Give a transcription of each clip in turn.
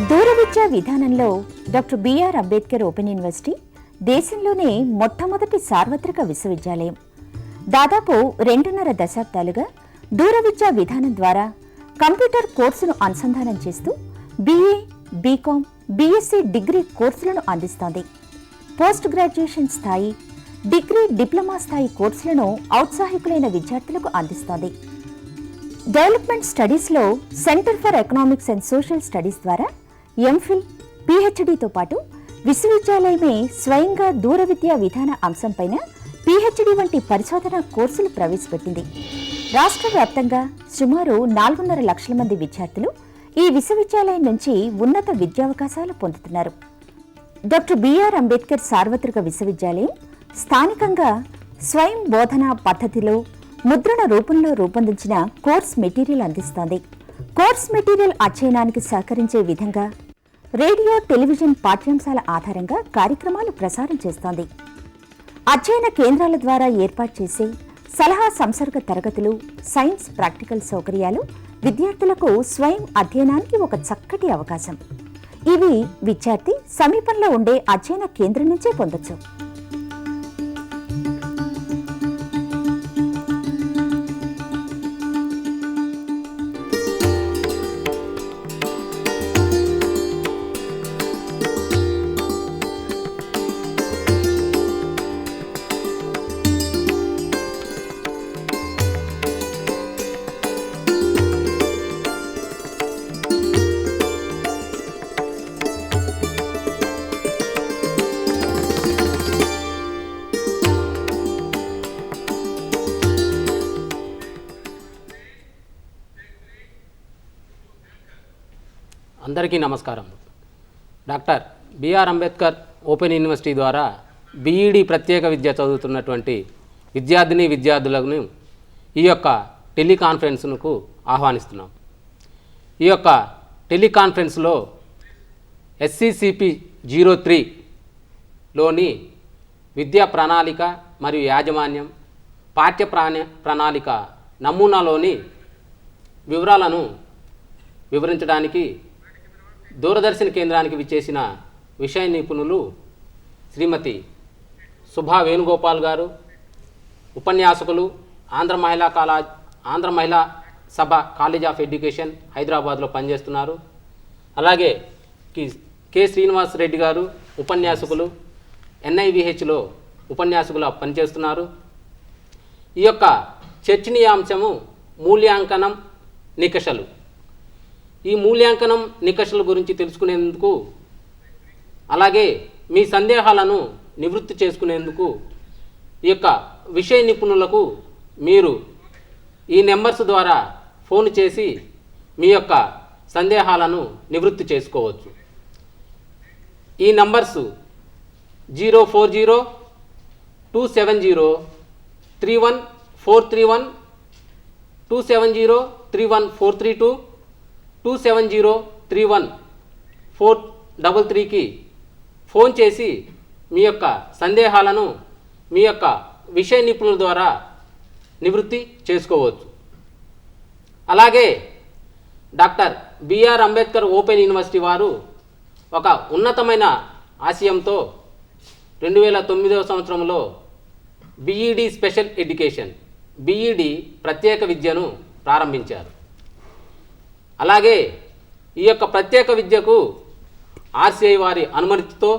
దూర విద్యా విధానంలో doctor BR Ambedkar open university దేశంలోనే మొట్టమొదటి సార్వత్రిక విశ్వవిద్యాలయం. దాదాపు 2.5 దశాబ్దాలుగా దూర విద్యా విధానం ద్వారా కంప్యూటర్ కోర్సును అనుసంధానం చేస్తూ బీఏ, బీకాం, బీఎస్సీ డిగ్రీ కోర్సులను అందిస్తోంది. పోస్ట్ గ్రాడ్యుయేషన్ స్థాయి, డిగ్రీ, డిప్లొమా స్థాయి కోర్సులను ఔత్సాహికులైన విద్యార్థులకు అందిస్తోంది. డెవలప్మెంట్ స్టడీస్లో centre for economics and social studies ద్వారా ఎంఫిల్, పీహెచ్డీతో పాటు విశ్వవిద్యాలయమే స్వయంగా దూర విద్యా విధాన అంశంపైన పీహెచ్డీ వంటి పరిశోధన కోర్సులు ప్రవేశపెట్టింది. రాష్ట్ర వ్యాప్తంగా సుమారు 4.5 లక్షల మంది విద్యార్థులు ఈ విశ్వవిద్యాలయం నుంచి ఉన్నత విద్యావకాశాలు పొందుతున్నారు. డాక్టర్ బిఆర్ అంబేద్కర్ సార్వత్రిక విశ్వవిద్యాలయం స్థానికంగా స్వయం బోధన పద్ధతిలో ముద్రణ రూపంలో రూపొందించిన కోర్స్ మెటీరియల్ అందిస్తోంది. కోర్స్ మెటీరియల్ అధ్యయనానికి సహకరించే విధంగా రేడియో, టెలివిజన్ పాఠ్యాంశాల ఆధారంగా కార్యక్రమాలు ప్రసారం చేస్తోంది. అధ్యయన కేంద్రాల ద్వారా ఏర్పాటు చేసే సలహా సంసర్గ తరగతులు, సైన్స్ ప్రాక్టికల్ సౌకర్యాలు విద్యార్థులకు స్వయం అధ్యయనానికి ఒక చక్కటి అవకాశం. ఇవి విద్యార్థి సమీపంలో ఉండే అధ్యయన కేంద్రం నుంచే పొందొచ్చు. అందరికీ నమస్కారం. Doctor BR Ambedkar open university ద్వారా బీఈడి ప్రత్యేక విద్య చదువుతున్నటువంటి విద్యార్థులను ఈ యొక్క టెలికాన్ఫరెన్స్కు ఆహ్వానిస్తున్నాం. ఈ యొక్క టెలికాన్ఫరెన్స్లో SCCP-03లోని విద్యా ప్రణాళిక మరియు యాజమాన్యం, పాఠ్య ప్రణాళిక నమూనాలోని వివరాలను వివరించడానికి దూరదర్శన్ కేంద్రానికి విచ్చేసిన విషయ నిపుణులు శ్రీమతి సుభా వేణుగోపాల్ గారు, ఉపన్యాసకులు, ఆంధ్ర మహిళా సభ కాలేజ్ ఆఫ్ ఎడ్యుకేషన్ హైదరాబాద్లో పనిచేస్తున్నారు. అలాగే కె శ్రీనివాస్ రెడ్డి గారు, ఉపన్యాసకులు, NIVHలో ఉపన్యాసకులు పనిచేస్తున్నారు. ఈ యొక్క చర్చనీయాంశము మూల్యాంకనం నికషలు. ఈ మూల్యాంకనం నికషల గురించి తెలుసుకునేందుకు, అలాగే మీ సందేహాలను నివృత్తి చేసుకునేందుకు ఈ యొక్క విషయ నిపుణులకు మీరు ఈ నెంబర్స్ ద్వారా ఫోన్ చేసి మీ యొక్క సందేహాలను నివృత్తి చేసుకోవచ్చు. ఈ నంబర్స్ 040-270-31431, 270-31432, 270-31433కి ఫోన్ చేసి మీ యొక్క సందేహాలను మీ యొక్క విషయ నిపుణుల ద్వారా నివృత్తి చేసుకోవచ్చు. అలాగే doctor BR Ambedkar open university వారు ఒక ఉన్నతమైన ఆశయంతో 2009వ సంవత్సరంలో బీఈడి స్పెషల్ ఎడ్యుకేషన్, బీఈడి ప్రత్యేక విద్యను ప్రారంభించారు. అలాగే ఈ యొక్క ప్రత్యేక విద్యకు RCI వారి అనుమతితో,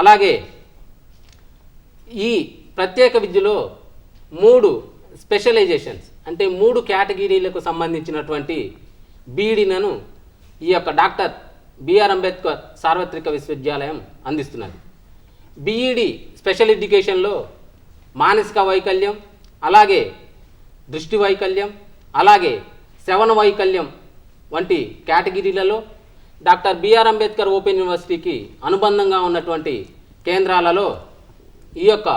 అలాగే ఈ ప్రత్యేక విద్యలో 3 స్పెషలైజేషన్స్ అంటే 3 కేటగిరీలకు సంబంధించినటువంటి బీఈడిలను ఈ యొక్క డాక్టర్ బిఆర్ అంబేద్కర్ సార్వత్రిక విశ్వవిద్యాలయం అందిస్తున్నది. బీఈడి స్పెషల్ ఎడ్యుకేషన్లో మానసిక వైకల్యం, అలాగే దృష్టి వైకల్యం, అలాగే శ్రవణ వైకల్యం వంటి కేటగిరీలలో డాక్టర్ బిఆర్ అంబేద్కర్ ఓపెన్ యూనివర్సిటీకి అనుబంధంగా ఉన్నటువంటి కేంద్రాలలో ఈ యొక్క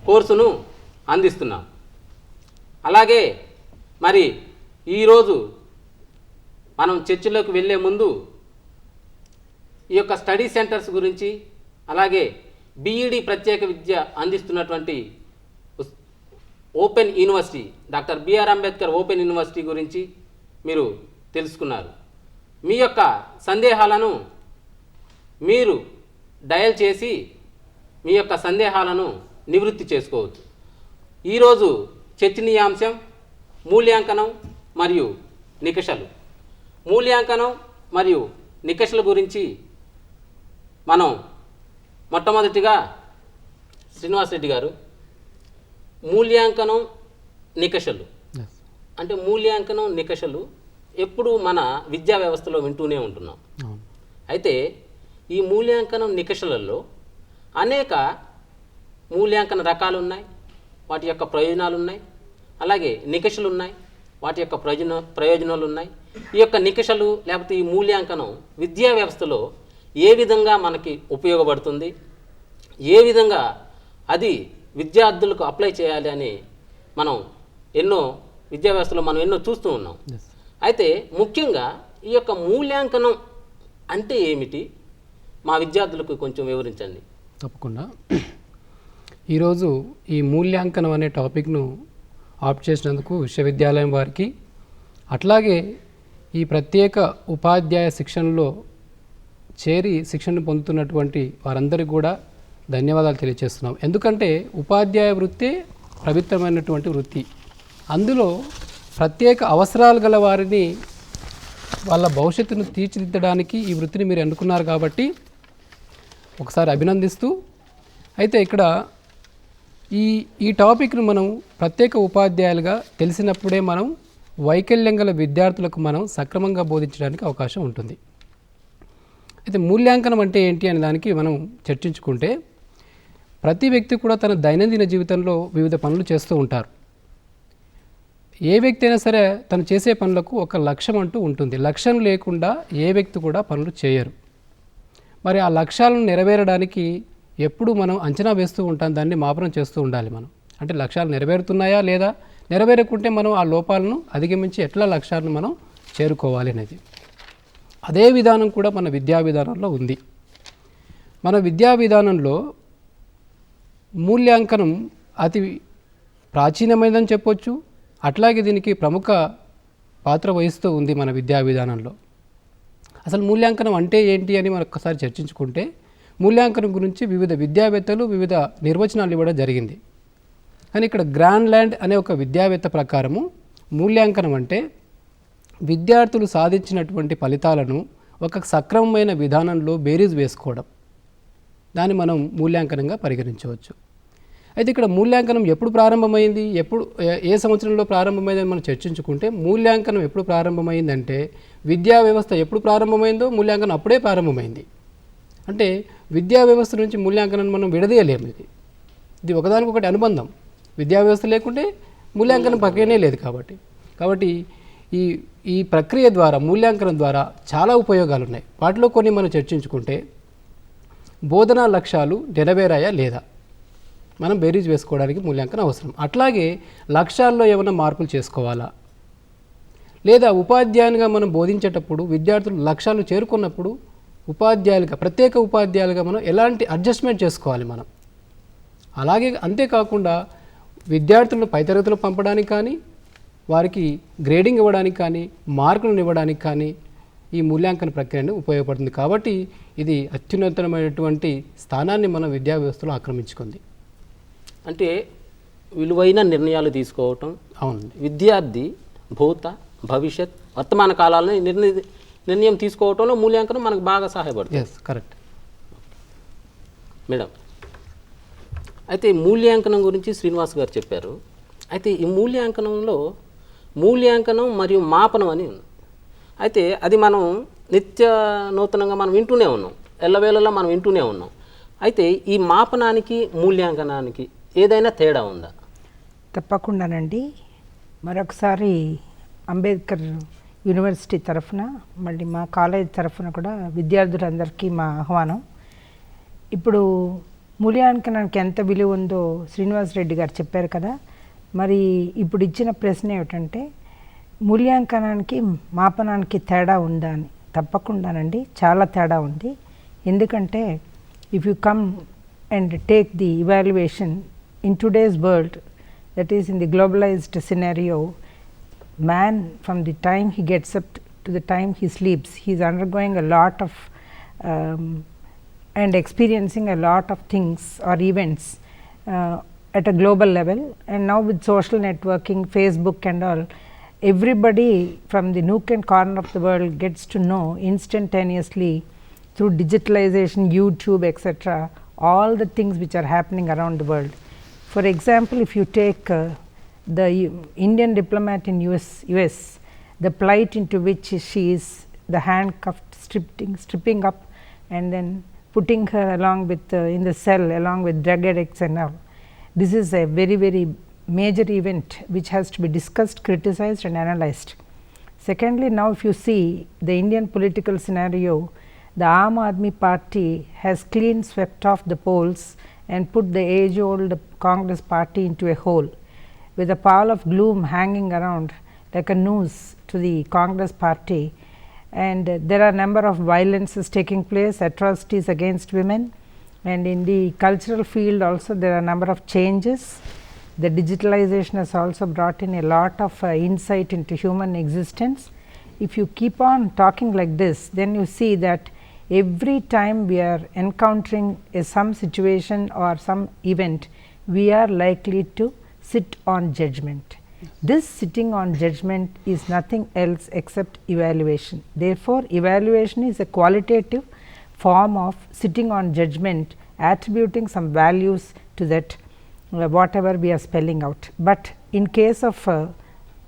కోర్సును అందిస్తున్నాం. అలాగే మరి ఈరోజు మనం చర్చలోకి వెళ్ళే ముందు ఈ యొక్క స్టడీ సెంటర్స్ గురించి, అలాగే బీఈడి ప్రత్యేక విద్య అందిస్తున్నటువంటి open university doctor BR Ambedkar open university గురించి మీరు తెలుసుకున్నారు. మీ యొక్క సందేహాలను మీరు డయల్ చేసి మీ యొక్క సందేహాలను నివృత్తి చేసుకోవచ్చు. ఈరోజు చర్చనీయాంశం మూల్యాంకనం మరియు నికషలు. మూల్యాంకనం మరియు నికషల గురించి మనం మొట్టమొదటిగా శ్రీనివాస్ రెడ్డి గారు, మూల్యాంకనం నికషలు అంటే మూల్యాంకనం నికషలు ఎప్పుడు మన విద్యా వ్యవస్థలో వింటూనే ఉంటున్నాం. అయితే ఈ మూల్యాంకనం నికషలలో అనేక మూల్యాంకన రకాలు ఉన్నాయి, వాటి యొక్క ప్రయోజనాలు ఉన్నాయి. అలాగే నికషలు ఉన్నాయి, వాటి యొక్క ప్రయోజనాలు ఉన్నాయి. ఈ యొక్క నికషలు లేకపోతే ఈ మూల్యాంకనం విద్యా వ్యవస్థలో ఏ విధంగా మనకి ఉపయోగపడుతుంది, ఏ విధంగా అది విద్యార్థులకు అప్లై చేయాలి అని మనం విద్యా వ్యవస్థలో మనం ఎన్నో చూస్తూ ఉన్నాం. అయితే ముఖ్యంగా ఈ యొక్క మూల్యాంకనం అంటే ఏమిటి, మా విద్యార్థులకు కొంచెం వివరించండి. తప్పకుండా. ఈరోజు ఈ మూల్యాంకనం అనే టాపిక్ను ఆప్ట్ చేసినందుకు విశ్వవిద్యాలయం వారికి, అట్లాగే ఈ ప్రత్యేక ఉపాధ్యాయ శిక్షణలో చేరి శిక్షణ పొందుతున్నటువంటి వారందరికీ కూడా ధన్యవాదాలు తెలియజేస్తున్నాం. ఎందుకంటే ఉపాధ్యాయ వృత్తే పవిత్రమైనటువంటి వృత్తి. అందులో ప్రత్యేక అవసరాలు గల వారిని వాళ్ళ భవిష్యత్తును తీర్చిదిద్దడానికి ఈ వృత్తిని మీరు ఎన్నుకున్నారు కాబట్టి ఒకసారి అభినందిస్తూ, అయితే ఇక్కడ ఈ టాపిక్ను మనం ప్రత్యేక ఉపాధ్యాయులుగా తెలిసినప్పుడే మనం వైకల్యం గల విద్యార్థులకు మనం సక్రమంగా బోధించడానికి అవకాశం ఉంటుంది. అయితే మూల్యాంకనం అంటే ఏంటి అనే దానికి మనం చర్చించుకుంటే, ప్రతి వ్యక్తి కూడా తన దైనందిన జీవితంలో వివిధ పనులు చేస్తూ ఉంటారు. ఏ వ్యక్తి అయినా సరే తను చేసే పనులకు ఒక లక్ష్యం అంటూ ఉంటుంది. లక్ష్యం లేకుండా ఏ వ్యక్తి కూడా పనులు చేయరు. మరి ఆ లక్ష్యాలను నెరవేరడానికి ఎప్పుడు మనం అంచనా వేస్తూ ఉంటాం, దాన్ని మాపనం చేస్తూ ఉండాలి మనం. అంటే లక్ష్యాలు నెరవేరుతున్నాయా లేదా, నెరవేరకుంటే మనం ఆ లోపాలను అధిగమించి ఎట్లా లక్ష్యాలను మనం చేరుకోవాలి అనేది. అదే విధానం కూడా మన విద్యా విధానంలో ఉంది. మన విద్యా విధానంలో మూల్యాంకనం అతి ప్రాచీనమైనదని చెప్పొచ్చు, అట్లాగే దీనికి ప్రముఖ పాత్ర వహిస్తూ ఉంది మన విద్యా విధానంలో. అసలు మూల్యాంకనం అంటే ఏంటి అని మనం ఒక్కసారి చర్చించుకుంటే, మూల్యాంకనం గురించి వివిధ విద్యావేత్తలు వివిధ నిర్వచనాలు ఇవ్వడం జరిగింది. కానీ ఇక్కడ గ్రాన్లాండ్ అనే ఒక విద్యావేత్త ప్రకారము మూల్యాంకనం అంటే విద్యార్థులు సాధించినటువంటి ఫలితాలను ఒక సక్రమమైన విధానంలో బేరీజ్ వేసుకోవడం, దాన్ని మనం మూల్యాంకనంగా పరిగణించవచ్చు. అయితే ఇక్కడ మూల్యాంకనం ఎప్పుడు ప్రారంభమైంది, ఏ సంవత్సరంలో ప్రారంభమైందని మనం చర్చించుకుంటే, మూల్యాంకనం ఎప్పుడు ప్రారంభమైందంటే విద్యా వ్యవస్థ ఎప్పుడు ప్రారంభమైందో మూల్యాంకనం అప్పుడే ప్రారంభమైంది. అంటే విద్యా వ్యవస్థ నుంచి మూల్యాంకనాన్ని మనం విడదీయలేము. ఇది ఒకదానికొకటి అనుబంధం. విద్యా వ్యవస్థ లేకుంటే మూల్యాంకనం ప్రక్రియనే లేదు. కాబట్టి ఈ ప్రక్రియ ద్వారా, మూల్యాంకనం ద్వారా చాలా ఉపయోగాలు ఉన్నాయి. వాటిలో కొన్ని మనం చర్చించుకుంటే, బోధనా లక్ష్యాలు నెరవేరాయా లేదా మనం బేరీజ్ వేసుకోవడానికి మూల్యాంకనం అవసరం. అట్లాగే లక్ష్యాల్లో ఏమైనా మార్పులు చేసుకోవాలా, లేదా ఉపాధ్యాయునిగా మనం బోధించేటప్పుడు విద్యార్థులు లక్ష్యాలు చేరుకున్నప్పుడు ఉపాధ్యాయులుగా, ప్రత్యేక ఉపాధ్యాయులుగా మనం ఎలాంటి అడ్జస్ట్మెంట్ చేసుకోవాలి మనం. అలాగే అంతేకాకుండా విద్యార్థులను పై తరగతులు పంపడానికి కానీ, వారికి గ్రేడింగ్ ఇవ్వడానికి కానీ, మార్కులను ఇవ్వడానికి కానీ ఈ మూల్యాంకన ప్రక్రియను ఉపయోగపడుతుంది. కాబట్టి ఇది అత్యున్నతమైనటువంటి స్థానాన్ని మన విద్యా వ్యవస్థలో ఆక్రమించుకుంది. అంటే విలువైన నిర్ణయాలు తీసుకోవటం. అవును, విద్యార్థి భూత భవిష్యత్ వర్తమాన కాలాలని నిర్ణయం తీసుకోవటంలో మూల్యాంకనం మనకు బాగా సహాయపడుతుంది. Correct madam. అయితే మూల్యాంకనం గురించి శ్రీనివాస్ గారు చెప్పారు. అయితే ఈ మూల్యాంకనంలో మూల్యాంకనం మరియు మాపనం అని ఉంది. అయితే అది మనం నిత్య నూతనంగా మనం వింటూనే ఉన్నాం, ఎల్లవేళలా మనం వింటూనే ఉన్నాం. అయితే ఈ మాపనానికి మూల్యాంకనానికి ఏదైనా తేడా ఉందా? తప్పకుండానండి. మరొకసారి అంబేద్కర్ యూనివర్సిటీ తరఫున, మళ్ళీ మా కాలేజ్ తరఫున కూడా విద్యార్థులందరికీ మా ఆహ్వానం. ఇప్పుడు మూల్యాంకనానికి ఎంత విలువ ఉందో శ్రీనివాస్ రెడ్డి గారు చెప్పారు కదా. మరి ఇప్పుడు ఇచ్చిన ప్రశ్న ఏమిటంటే, మూల్యాంకనానికి మాపనానికి తేడా ఉందా అని. తప్పకుండానండి, చాలా తేడా ఉంది. ఎందుకంటే if you come and take the evaluation in today's world, that is in the globalized scenario, man from the time he gets up to the time he sleeps, he is undergoing a lot of and experiencing a lot of things or events at a global level. And now with social networking, Facebook and all, everybody from the nook and corner of the world gets to know instantaneously through digitalization, YouTube, etc., all the things which are happening around the world. For example, if you take the Indian diplomat in US, the plight into which she is, the handcuffed, stripping up and then putting her along with in the cell along with drug addicts and all. This is a very, very major event which has to be discussed, criticized and analyzed. Secondly, now if you see the Indian political scenario, the Aam Aadmi Party has clean swept off the polls and put the age old Congress party into a hole, with a pall of gloom hanging around like a noose to the Congress party. And there are a number of violences taking place, atrocities against women, and in the cultural field also there are a number of changes. The digitalization has also brought in a lot of insight into human existence. If you keep on talking like this, then you see that every time we are encountering some situation or some event, we are likely to sit on judgment. This sitting on judgment is nothing else except evaluation. Therefore, evaluation is a qualitative form of sitting on judgment, attributing some values to that whatever we are spelling out. But in case of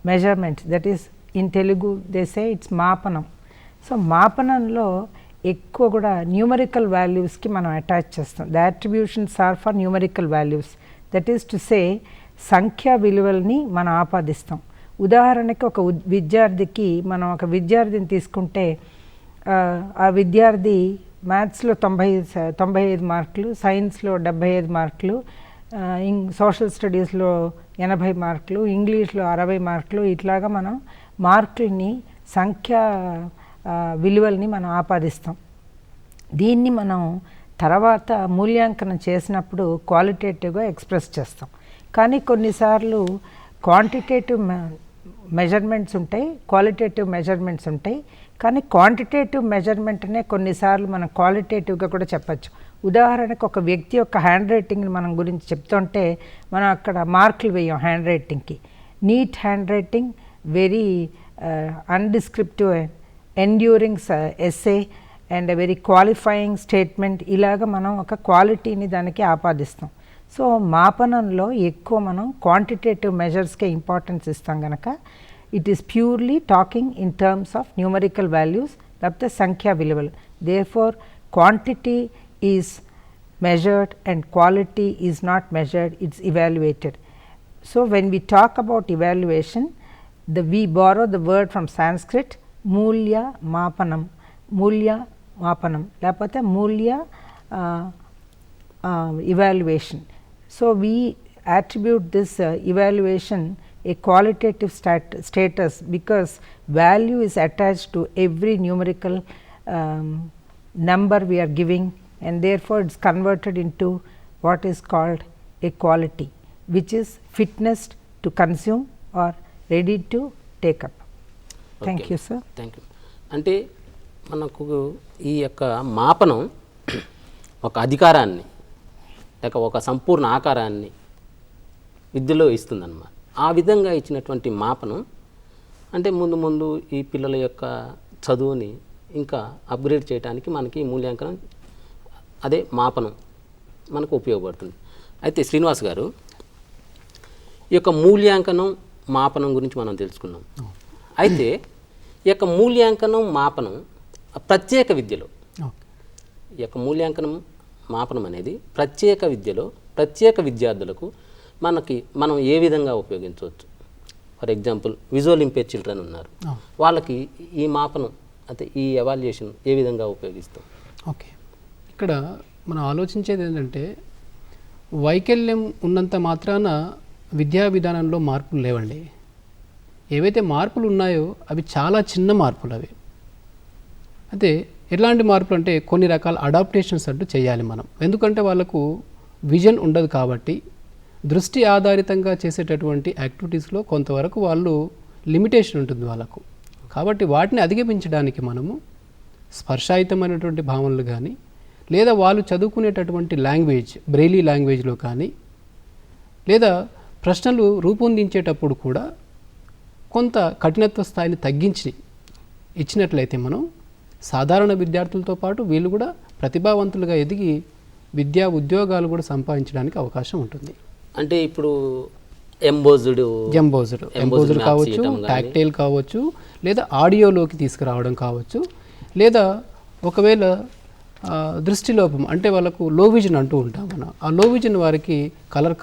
measurement, that is in Telugu they say it's maapanam. So maapanamlo ఎక్కువ కూడా numerical వాల్యూస్కి మనం attach చేస్తాం. The attributions are for numerical values, that is to say సంఖ్యా విలువల్ని మనం ఆపాదిస్తాం. ఉదాహరణకి ఒక విద్యార్థికి మనం ఒక విద్యార్థిని తీసుకుంటే ఆ విద్యార్థి మ్యాథ్స్లో 95 మార్కులు, సైన్స్లో 75 మార్కులు, సోషల్ స్టడీస్లో 80 మార్కులు, ఇంగ్లీష్లో 60 మార్కులు, ఇట్లాగా మనం మార్కుల్ని సంఖ్యా విలువల్ని మనం ఆపాదిస్తాం. దీన్ని మనం తర్వాత మూల్యాంకనం చేసినప్పుడు క్వాలిటేటివ్గా ఎక్స్ప్రెస్ చేస్తాం. కానీ కొన్నిసార్లు క్వాంటిటేటివ్ మెజర్మెంట్స్ ఉంటాయి, క్వాలిటేటివ్ మెజర్మెంట్స్ ఉంటాయి. కానీ క్వాంటిటేటివ్ మెజర్మెంట్నే కొన్నిసార్లు మనం క్వాలిటేటివ్గా కూడా చెప్పచ్చు. ఉదాహరణకు ఒక వ్యక్తి యొక్క హ్యాండ్ రైటింగ్ని మనం గురించి చెప్తుంటే మనం అక్కడ మార్కులు వేయం హ్యాండ్ రైటింగ్కి. Neat handwriting, very undescriptive enduring essay and very qualifying statement, ఇలాగ మనం ఒక క్వాలిటీని దానికి ఆపాదిస్తాం. సో మాపనంలో ఎక్కువ మనం క్వాంటిటేటివ్ మెజర్స్కే ఇంపార్టెన్స్ ఇస్తాం కనుక it is purely talking in terms of numerical values, లేకపోతే సంఖ్యా విలువలు. Therefore quantity is measured and quality is not measured, it's evaluated. So when we talk about evaluation, we borrow the word from Sanskrit mulya mapanam, లేకపోతే mulya evaluation. So we attribute this evaluation a qualitative status because value is attached to every numerical number we are giving, and therefore it's converted into what is called a quality, which is fitness to consume or ready to take up. Thank you, sir. Thank you. అంటే మనకు ఈ యొక్క మాపనం ఒక అధికారాన్ని లేక ఒక సంపూర్ణ ఆకారాన్ని విద్యలో ఇస్తుందన్నమాట. ఆ విధంగా ఇచ్చినటువంటి మాపనం అంటే ముందు ముందు ఈ పిల్లల యొక్క చదువుని ఇంకా అప్గ్రేడ్ చేయడానికి మనకి మూల్యాంకనం, అదే మాపనం మనకు ఉపయోగపడుతుంది. అయితే శ్రీనివాస్ గారు, ఈ యొక్క మూల్యాంకనం మాపనం గురించి మనం తెలుసుకున్నాం. అయితే ఈ యొక్క మూల్యాంకనం మాపనం ప్రత్యేక విద్యలో, ఈ యొక్క మూల్యాంకనం మాపనం అనేది ప్రత్యేక విద్యలో ప్రత్యేక విద్యార్థులకు మనం ఏ విధంగా ఉపయోగించవచ్చు? For example visual impair children ఉన్నారు, వాళ్ళకి ఈ మాపనం అంటే ఈ ఎవాల్యుయేషన్ ఏ విధంగా ఉపయోగిస్తాం? ఓకే, ఇక్కడ మనం ఆలోచించేది ఏంటంటే వైకల్యం ఉన్నంత మాత్రాన విద్యా విధానంలో మార్పులు లేవండి. ఏవైతే మార్పులు ఉన్నాయో అవి చాలా చిన్న మార్పులు. అవి అయితే ఎలాంటి మార్పులు అంటే కొన్ని రకాల అడాప్టేషన్స్ అంటూ చేయాలి మనం. ఎందుకంటే వాళ్ళకు విజన్ ఉండదు కాబట్టి దృష్టి ఆధారితంగా చేసేటటువంటి యాక్టివిటీస్లో కొంతవరకు వాళ్ళు లిమిటేషన్ ఉంటుంది వాళ్ళకు. కాబట్టి వాటిని అధిగమించడానికి మనము స్పర్శాయుతమైనటువంటి భావనలు కానీ లేదా వాళ్ళు చదువుకునేటటువంటి లాంగ్వేజ్ బ్రెయిలీ లాంగ్వేజ్లో కానీ లేదా ప్రశ్నలు రూపొందించేటప్పుడు కూడా కొంత కఠినత్వ స్థాయిని తగ్గించి ఇచ్చినట్లయితే మనం సాధారణ విద్యార్థులతో పాటు వీళ్ళు కూడా ప్రతిభావంతులుగా ఎదిగి విద్యా ఉద్యోగాలు కూడా సంపాదించడానికి అవకాశం ఉంటుంది. అంటే ఇప్పుడు ఎంబోజ్డ్ కావచ్చు, టాక్టైల్ కావచ్చు, లేదా ఆడియోలోకి తీసుకురావడం కావచ్చు, లేదా ఒకవేళ దృష్టిలోపం అంటే వాళ్ళకు లో విజన్ అంటూ ఉంటాం మనం. ఆ లో విజన్ వారికి కలర్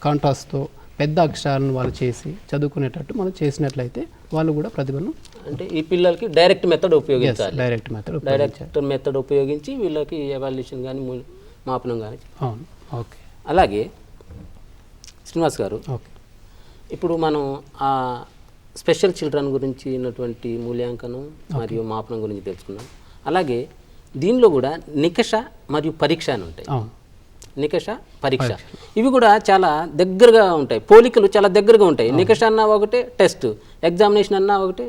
కాంట్రాస్ట్తో పెద్ద అక్షరాలను వాళ్ళు చేసి చదువుకునేటట్టు మనం చేసినట్లయితే వాళ్ళు కూడా ప్రతిభను అంటే ఈ పిల్లలకి డైరెక్ట్ మెథడ్ ఉపయోగించాలి. డైరెక్ట్ మెథడ్ ఉపయోగించి వీళ్ళకి ఎవాల్యుయేషన్ కానీ మాపనం కానీ. అవును. ఓకే. అలాగే శ్రీనివాస్ గారు, ఓకే, ఇప్పుడు మనం ఆ స్పెషల్ చిల్డ్రన్ గురించి ఉన్నటువంటి మూల్యాంకనం మరియు మాపనం గురించి తెలుసుకున్నాం. అలాగే దీనిలో కూడా నికష మరియు పరీక్ష అని ఉంటాయి. నికష, పరీక్ష ఇవి కూడా చాలా దగ్గరగా ఉంటాయి, పోలికలు చాలా దగ్గరగా ఉంటాయి. నికష అన్నా ఒకటే, టెస్ట్ ఎగ్జామినేషన్ అన్నా ఒకటే,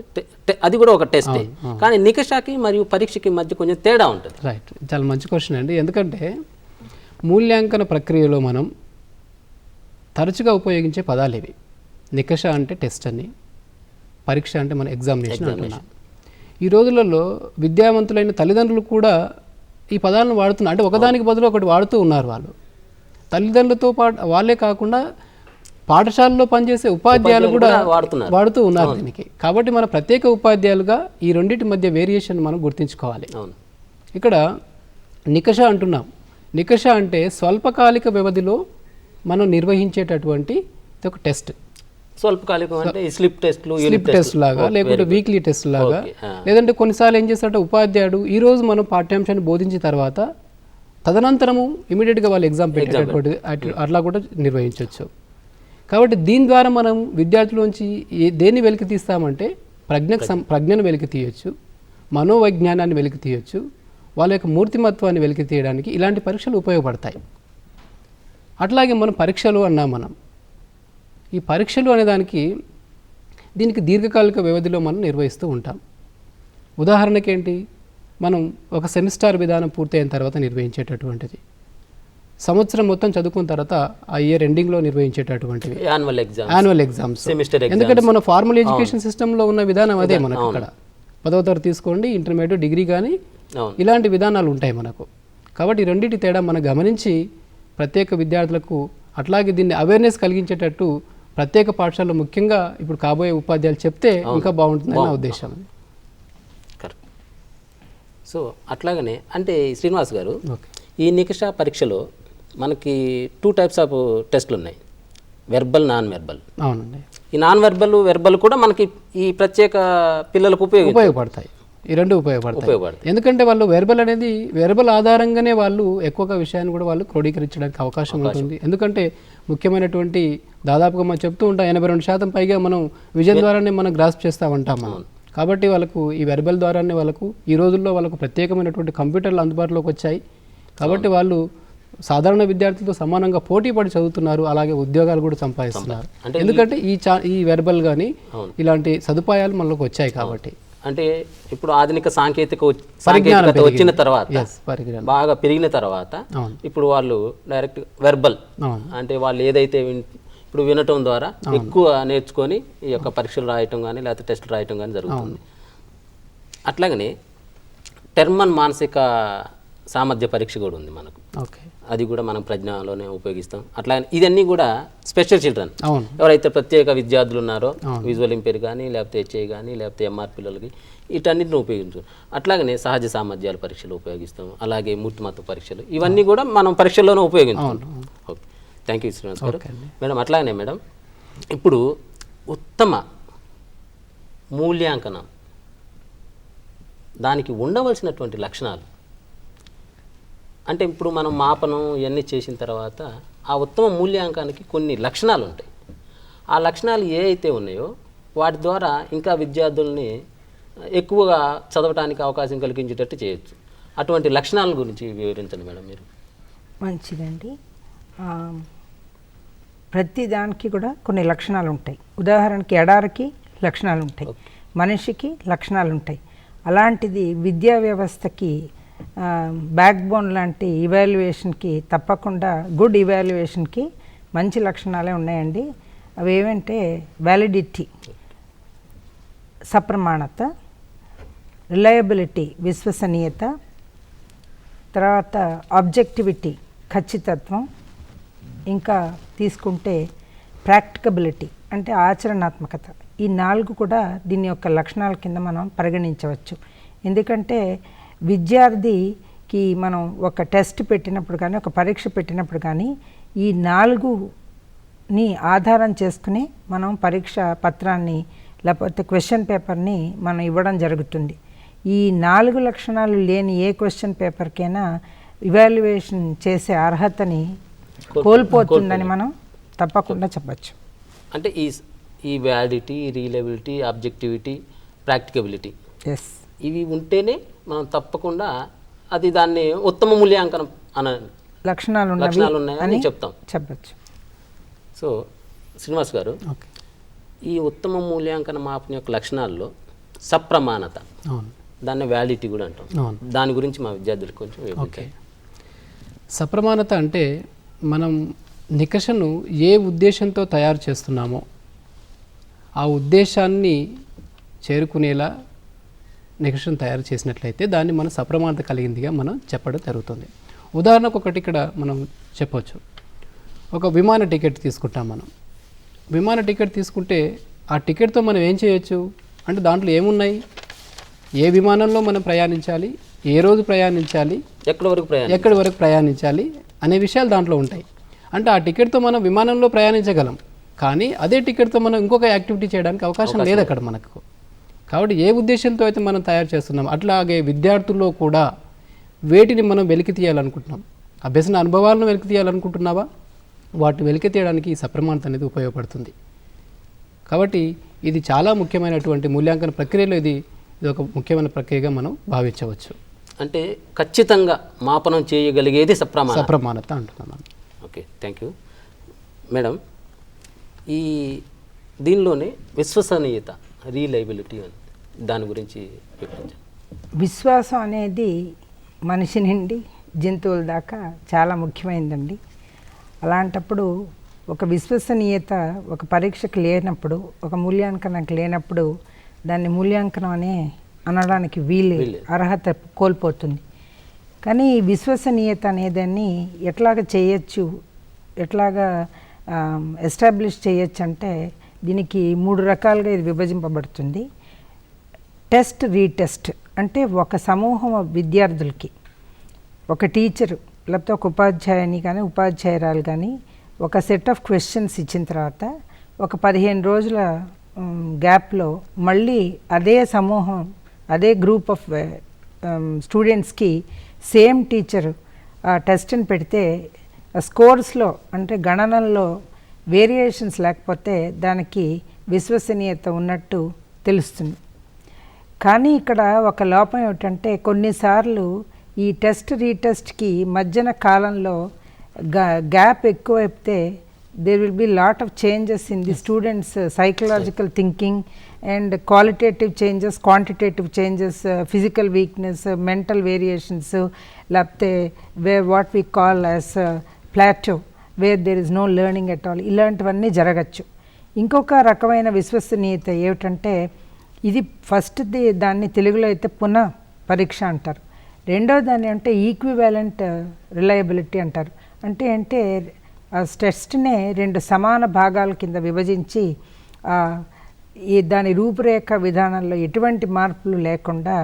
అది కూడా ఒక టెస్టే. కానీ నికషకి మరియు పరీక్షకి మధ్య కొంచెం తేడా ఉంటుంది. రైట్, చాలా మంచి క్వశ్చన్ అండి. ఎందుకంటే మూల్యాంకన ప్రక్రియలో మనం తరచుగా ఉపయోగించే పదాలు ఇవి. నికష అంటే టెస్ట్ అని, పరీక్ష అంటే మన ఎగ్జామినేషన్ అంటున్నాం. ఈ రోజులలో విద్యావంతులైన తల్లిదండ్రులు కూడా ఈ పదాలను వాడుతున్నారు. అంటే ఒకదానికి బదులు ఒకటి వాడుతూ ఉన్నారు వాళ్ళు. తల్లిదండ్రులతో పాటు వాళ్ళే కాకుండా పాఠశాలలో పనిచేసే ఉపాధ్యాయులు కూడా వాడుతూ ఉన్నారు దీనికి. కాబట్టి మన ప్రత్యేక ఉపాధ్యాయులుగా ఈ రెండింటి మధ్య వేరియేషన్ మనం గుర్తుంచుకోవాలి. ఇక్కడ నికష అంటున్నాం. నికష అంటే స్వల్పకాలిక వ్యవధిలో మనం నిర్వహించేటటువంటి ఒక టెస్ట్. స్వల్పకాలికం అంటే స్లిప్ టెస్ట్ లాగా, లేకుంటే వీక్లీ టెస్ట్ లాగా, లేదంటే కొన్నిసార్లు ఏం చేస్తారంటే ఉపాధ్యాయుడు ఈరోజు మనం పాఠ్యాంశాన్ని బోధించిన తర్వాత తదనంతరము ఇమీడియట్గా వాళ్ళు ఎగ్జామ్ పెట్టేటటువంటి అట్లా కూడా నిర్వహించవచ్చు. కాబట్టి దీని ద్వారా మనం విద్యార్థులోంచి దేన్ని వెలికి తీస్తామంటే ప్రజ్ఞను వెలికి తీయచ్చు, మనోవైజ్ఞానాన్ని వెలికి తీయచ్చు, వాళ్ళ యొక్క మూర్తిమత్వాన్ని వెలికి తీయడానికి ఇలాంటి పరీక్షలు ఉపయోగపడతాయి. అట్లాగే మనం పరీక్షలు అన్నాం. మనం ఈ పరీక్షలు అనేదానికి దీనికి దీర్ఘకాలిక వ్యవధిలో మనం నిర్వహిస్తూ ఉంటాం. ఉదాహరణకి ఏంటి, మనం ఒక సెమిస్టర్ విధానం పూర్తయిన తర్వాత నిర్వహించేటటువంటిది, సంవత్సరం మొత్తం చదువుకున్న తర్వాత ఆ ఇయర్ ఎండింగ్లో నిర్వహించేటటువంటివి యాన్యువల్ ఎగ్జామ్స్. ఎందుకంటే మన ఫార్మల్ ఎడ్యుకేషన్ సిస్టంలో ఉన్న విధానం అదే. మనకు అక్కడ 10వ తరగతి తీసుకోండి, ఇంటర్మీడియట్, డిగ్రీ కానీ ఇలాంటి విధానాలు ఉంటాయి మనకు. కాబట్టి ఈ రెండింటి తేడా మనం గమనించి ప్రత్యేక విద్యార్థులకు అట్లాగే దీన్ని అవేర్నెస్ కలిగించేటట్టు ప్రత్యేక పాఠశాలలో ముఖ్యంగా ఇప్పుడు కాబోయే ఉపాధ్యాయులు చెప్తే ఇంకా బాగుంటుందని నా ఉద్దేశం. కరెక్ట్. సో అట్లాగనే అంటే శ్రీనివాస్ గారు, ఈ నికష పరీక్షలో మనకి 2 types ఆఫ్ టెస్టులు ఉన్నాయి, వెర్బల్, నాన్ వెర్బల్. అవునండి. ఈ నాన్ వెర్బల్ కూడా మనకి ఈ ప్రత్యేక పిల్లలకు ఉపయోగపడతాయి. ఈ రెండు ఉపయోగపడతాయి. ఎందుకంటే వాళ్ళు వెర్బల్ ఆధారంగానే వాళ్ళు ఎక్కువగా విషయాన్ని కూడా వాళ్ళు క్రోడీకరించడానికి అవకాశం ఉంటుంది. ఎందుకంటే ముఖ్యమైనటువంటి దాదాపుగా మనం చెప్తూ ఉంటాం 82% పైగా మనం విజన్ ద్వారానే మనం గ్రాస్ప్ చేస్తూ ఉంటాం మనం. కాబట్టి వాళ్ళకు ఈ వెర్బల్ ద్వారానే వాళ్ళకు ఈ రోజుల్లో వాళ్ళకు ప్రత్యేకమైనటువంటి కంప్యూటర్లు అందుబాటులోకి వచ్చాయి. కాబట్టి వాళ్ళు సాధారణ విద్యార్థులతో సమానంగా పోటీ పడి చదువుతున్నారు, అలాగే ఉద్యోగాలు కూడా సంపాదిస్తున్నారు. ఎందుకంటే ఈ వెర్బల్ కానీ ఇలాంటి సదుపాయాలు మనలోకి వచ్చాయి. కాబట్టి అంటే ఇప్పుడు ఆధునిక సాంకేతికత వచ్చిన తర్వాత, బాగా పెరిగిన తర్వాత ఇప్పుడు వాళ్ళు డైరెక్ట్ వెర్బల్ అంటే వాళ్ళు ఏదైతే ఇప్పుడు వినటం ద్వారా ఎక్కువ నేర్చుకొని ఈ యొక్క పరీక్షలు రాయటం కానీ లేకపోతే టెస్టులు రాయటం కానీ జరుగుతుంది. అట్లాగనే టెర్మన్ మానసిక సామర్థ్య పరీక్ష కూడా ఉంది మనకు. అది కూడా మనం ప్రజ్ఞలోనే ఉపయోగిస్తాం. అట్లా ఇదన్నీ కూడా స్పెషల్ చిల్డ్రన్ ఎవరైతే ప్రత్యేక విద్యార్థులు ఉన్నారో, విజువల్ ఇంపేర్ కానీ లేకపోతే హెచ్ఐ కానీ లేకపోతే ఎంఆర్ పిల్లలకి వీటన్నిటిని ఉపయోగించాం. అట్లాగనే సహజ సామర్థ్యాల పరీక్షలు ఉపయోగిస్తాం, అలాగే మూర్తిమత్వ పరీక్షలు, ఇవన్నీ కూడా మనం పరీక్షల్లోనే ఉపయోగిస్తాం. ఓకే, థ్యాంక్ యూ శ్రీనివాస్ గారు. మేడం అట్లాగనే మేడం ఇప్పుడు ఉత్తమ మూల్యాంకనం దానికి ఉండవలసినటువంటి లక్షణాలు అంటే ఇప్పుడు మనం మాపనం ఇవన్నీ చేసిన తర్వాత ఆ ఉత్తమ మూల్యాంకానికి కొన్ని లక్షణాలు ఉంటాయి. ఆ లక్షణాలు ఏ అయితే ఉన్నాయో వాటి ద్వారా ఇంకా విద్యార్థుల్ని ఎక్కువగా చదవడానికి అవకాశం కలిగించేటట్టు చేయొచ్చు. అటువంటి లక్షణాల గురించి వివరించండి మేడం మీరు. మంచిదండి. ప్రతి దానికి కూడా కొన్ని లక్షణాలు ఉంటాయి. ఉదాహరణకి ఎడారికి లక్షణాలు ఉంటాయి, మనిషికి లక్షణాలు ఉంటాయి. అలాంటిది విద్యా వ్యవస్థకి బ్యాక్ బోన్ లాంటి ఇవాల్యుయేషన్కి తప్పకుండా గుడ్ ఇవాల్యుయేషన్కి మంచి లక్షణాలే ఉన్నాయండి. అవి ఏమంటే వ్యాలిడిటీ, సప్రమాణత, రిలయబిలిటీ విశ్వసనీయత, తర్వాత ఆబ్జెక్టివిటీ ఖచ్చితత్వం, ఇంకా తీసుకుంటే ప్రాక్టికబిలిటీ అంటే ఆచరణాత్మకత. ఈ 4 కూడా దీని యొక్క లక్షణాల కింద మనం పరిగణించవచ్చు. ఎందుకంటే విద్యార్థికి మనం ఒక టెస్ట్ పెట్టినప్పుడు కానీ ఒక పరీక్ష పెట్టినప్పుడు కానీ ఈ 4ని ఆధారం చేసుకుని మనం పరీక్ష పత్రాన్ని లేకపోతే క్వశ్చన్ పేపర్ని మనం ఇవ్వడం జరుగుతుంది. ఈ 4 లక్షణాలు లేని ఏ క్వశ్చన్ పేపర్కైనా ఇవాల్యుయేషన్ చేసే అర్హతని కోల్పోతుందని మనం తప్పకుండా చెప్పచ్చు. అంటే ఈ వ్యాలిడిటీ, రిలయబిలిటీ, ఆబ్జెక్టివిటీ, ప్రాక్టికబిలిటీ ఎస్, ఇవి ఉంటేనే మనం తప్పకుండా అది దాన్ని ఉత్తమ మూల్యాంకనం లక్షణాలు ఉన్నాయని చెప్తాం, చెప్పచ్చు. సో శ్రీనివాస్ గారు, ఓకే, ఈ ఉత్తమ మూల్యాంకన మాపన యొక్క లక్షణాల్లో సప్రమాణత, అవును, దాన్ని వ్యాలిడిటీ కూడా అంటాం. అవును. దాని గురించి మా విద్యార్థులకు కొంచెం ఓకే. వివరించండి. సప్రమాణత అంటే మనం నికషను ఏ ఉద్దేశంతో తయారు చేస్తున్నామో ఆ ఉద్దేశాన్ని చేరుకునేలా నికషను తయారు చేసినట్లయితే దాన్ని మనం సప్రమాణత కలిగిందిగా మనం చెప్పడం జరుగుతుంది. ఉదాహరణకు ఒకటి ఇక్కడ మనం చెప్పవచ్చు. ఒక విమాన టికెట్ తీసుకుంటాం. మనం విమాన టికెట్ తీసుకుంటే ఆ టికెట్తో మనం ఏం చేయొచ్చు అంటే దాంట్లో ఏమున్నాయి, ఏ విమానంలో మనం ప్రయాణించాలి, ఏ రోజు ప్రయాణించాలి, ఎక్కడి వరకు ప్రయాణించాలి అనే విషయాలు దాంట్లో ఉంటాయి. అంటే ఆ టికెట్తో మనం విమానంలో ప్రయాణించగలం, కానీ అదే టికెట్తో మనం ఇంకొక యాక్టివిటీ చేయడానికి అవకాశం లేదు అక్కడ మనకు. కాబట్టి ఏ ఉద్దేశంతో అయితే మనం తయారు చేస్తున్నాం అట్లాగే విద్యార్థుల్లో కూడా వేటిని మనం వెలికి తీయాలనుకుంటున్నాం, అభ్యసన అనుభవాలను వెలికి తీయాలనుకుంటున్నావా, వాటిని వెలికి తీయడానికి ఈ సప్రమాణత అనేది ఉపయోగపడుతుంది. కాబట్టి ఇది చాలా ముఖ్యమైనటువంటి మూల్యాంకన ప్రక్రియలో ఇది ఒక ముఖ్యమైన ప్రక్రియగా మనం భావించవచ్చు. అంటే ఖచ్చితంగా మాపనం చేయగలిగేది సప్రమాణత అంటున్నాను. Okay, thank you madam. ఈ దీనిలోనే విశ్వసనీయత, రిలయబిలిటీ దాని గురించి వివరించండి. విశ్వాసం అనేది మనిషి నుండి జంతువుల దాకా చాలా ముఖ్యమైనదండి. అలాంటప్పుడు ఒక విశ్వసనీయత ఒక పరీక్షకు లేనప్పుడు, ఒక మూల్యాంకనానికి లేనప్పుడు దాన్ని మూల్యాంకనం అనడానికి అర్హత కోల్పోతుంది. కానీ ఈ విశ్వసనీయత అనేదాన్ని ఎట్లాగ చేయొచ్చు, ఎట్లాగా ఎస్టాబ్లిష్ చేయొచ్చు అంటే దీనికి 3 రకాలుగా ఇది విభజింపబడుతుంది. టెస్ట్, రీటెస్ట్ అంటే ఒక సమూహం విద్యార్థులకి ఒక టీచరు లేకపోతే ఒక ఉపాధ్యాయుని కానీ ఉపాధ్యాయురాలు కానీ ఒక సెట్ ఆఫ్ క్వశ్చన్స్ ఇచ్చిన తర్వాత ఒక 15 రోజుల గ్యాప్లో మళ్ళీ అదే సమూహం, అదే గ్రూప్ ఆఫ్ స్టూడెంట్స్కి సేమ్ టీచర్ టెస్ట్ని పెడితే స్కోర్స్లో అంటే గణనల్లో వేరియేషన్స్ లేకపోతే దానికి విశ్వసనీయత ఉన్నట్టు తెలుస్తుంది. కానీ ఇక్కడ ఒక లోపం ఏమిటంటే కొన్నిసార్లు ఈ టెస్ట్ రీటెస్ట్కి మధ్యన కాలంలో గ్యాప్ ఎక్కువైతే there will be lot of changes in the students psychological thinking and qualitative changes, quantitative changes, physical weakness, mental variations, lapte where what we call as plateau where there is no learning at all, ఇలాంటివన్నీ జరగచ్చు. ఇంకొక రకమైన విశ్వసనీయత ఏమిటంటే ఇది ఫస్ట్ది, దాన్ని తెలుగులో అయితే పునః పరీక్ష అంటారు. రెండో దాన్ని అంటే ఈక్వివాలెంట్ రిలయబిలిటీ అంటారు. అంటే ఆ టెస్ట్నే 2 సమాన భాగాల కింద విభజించి దాని రూపురేఖ విధానంలో ఎటువంటి మార్పులు లేకుండా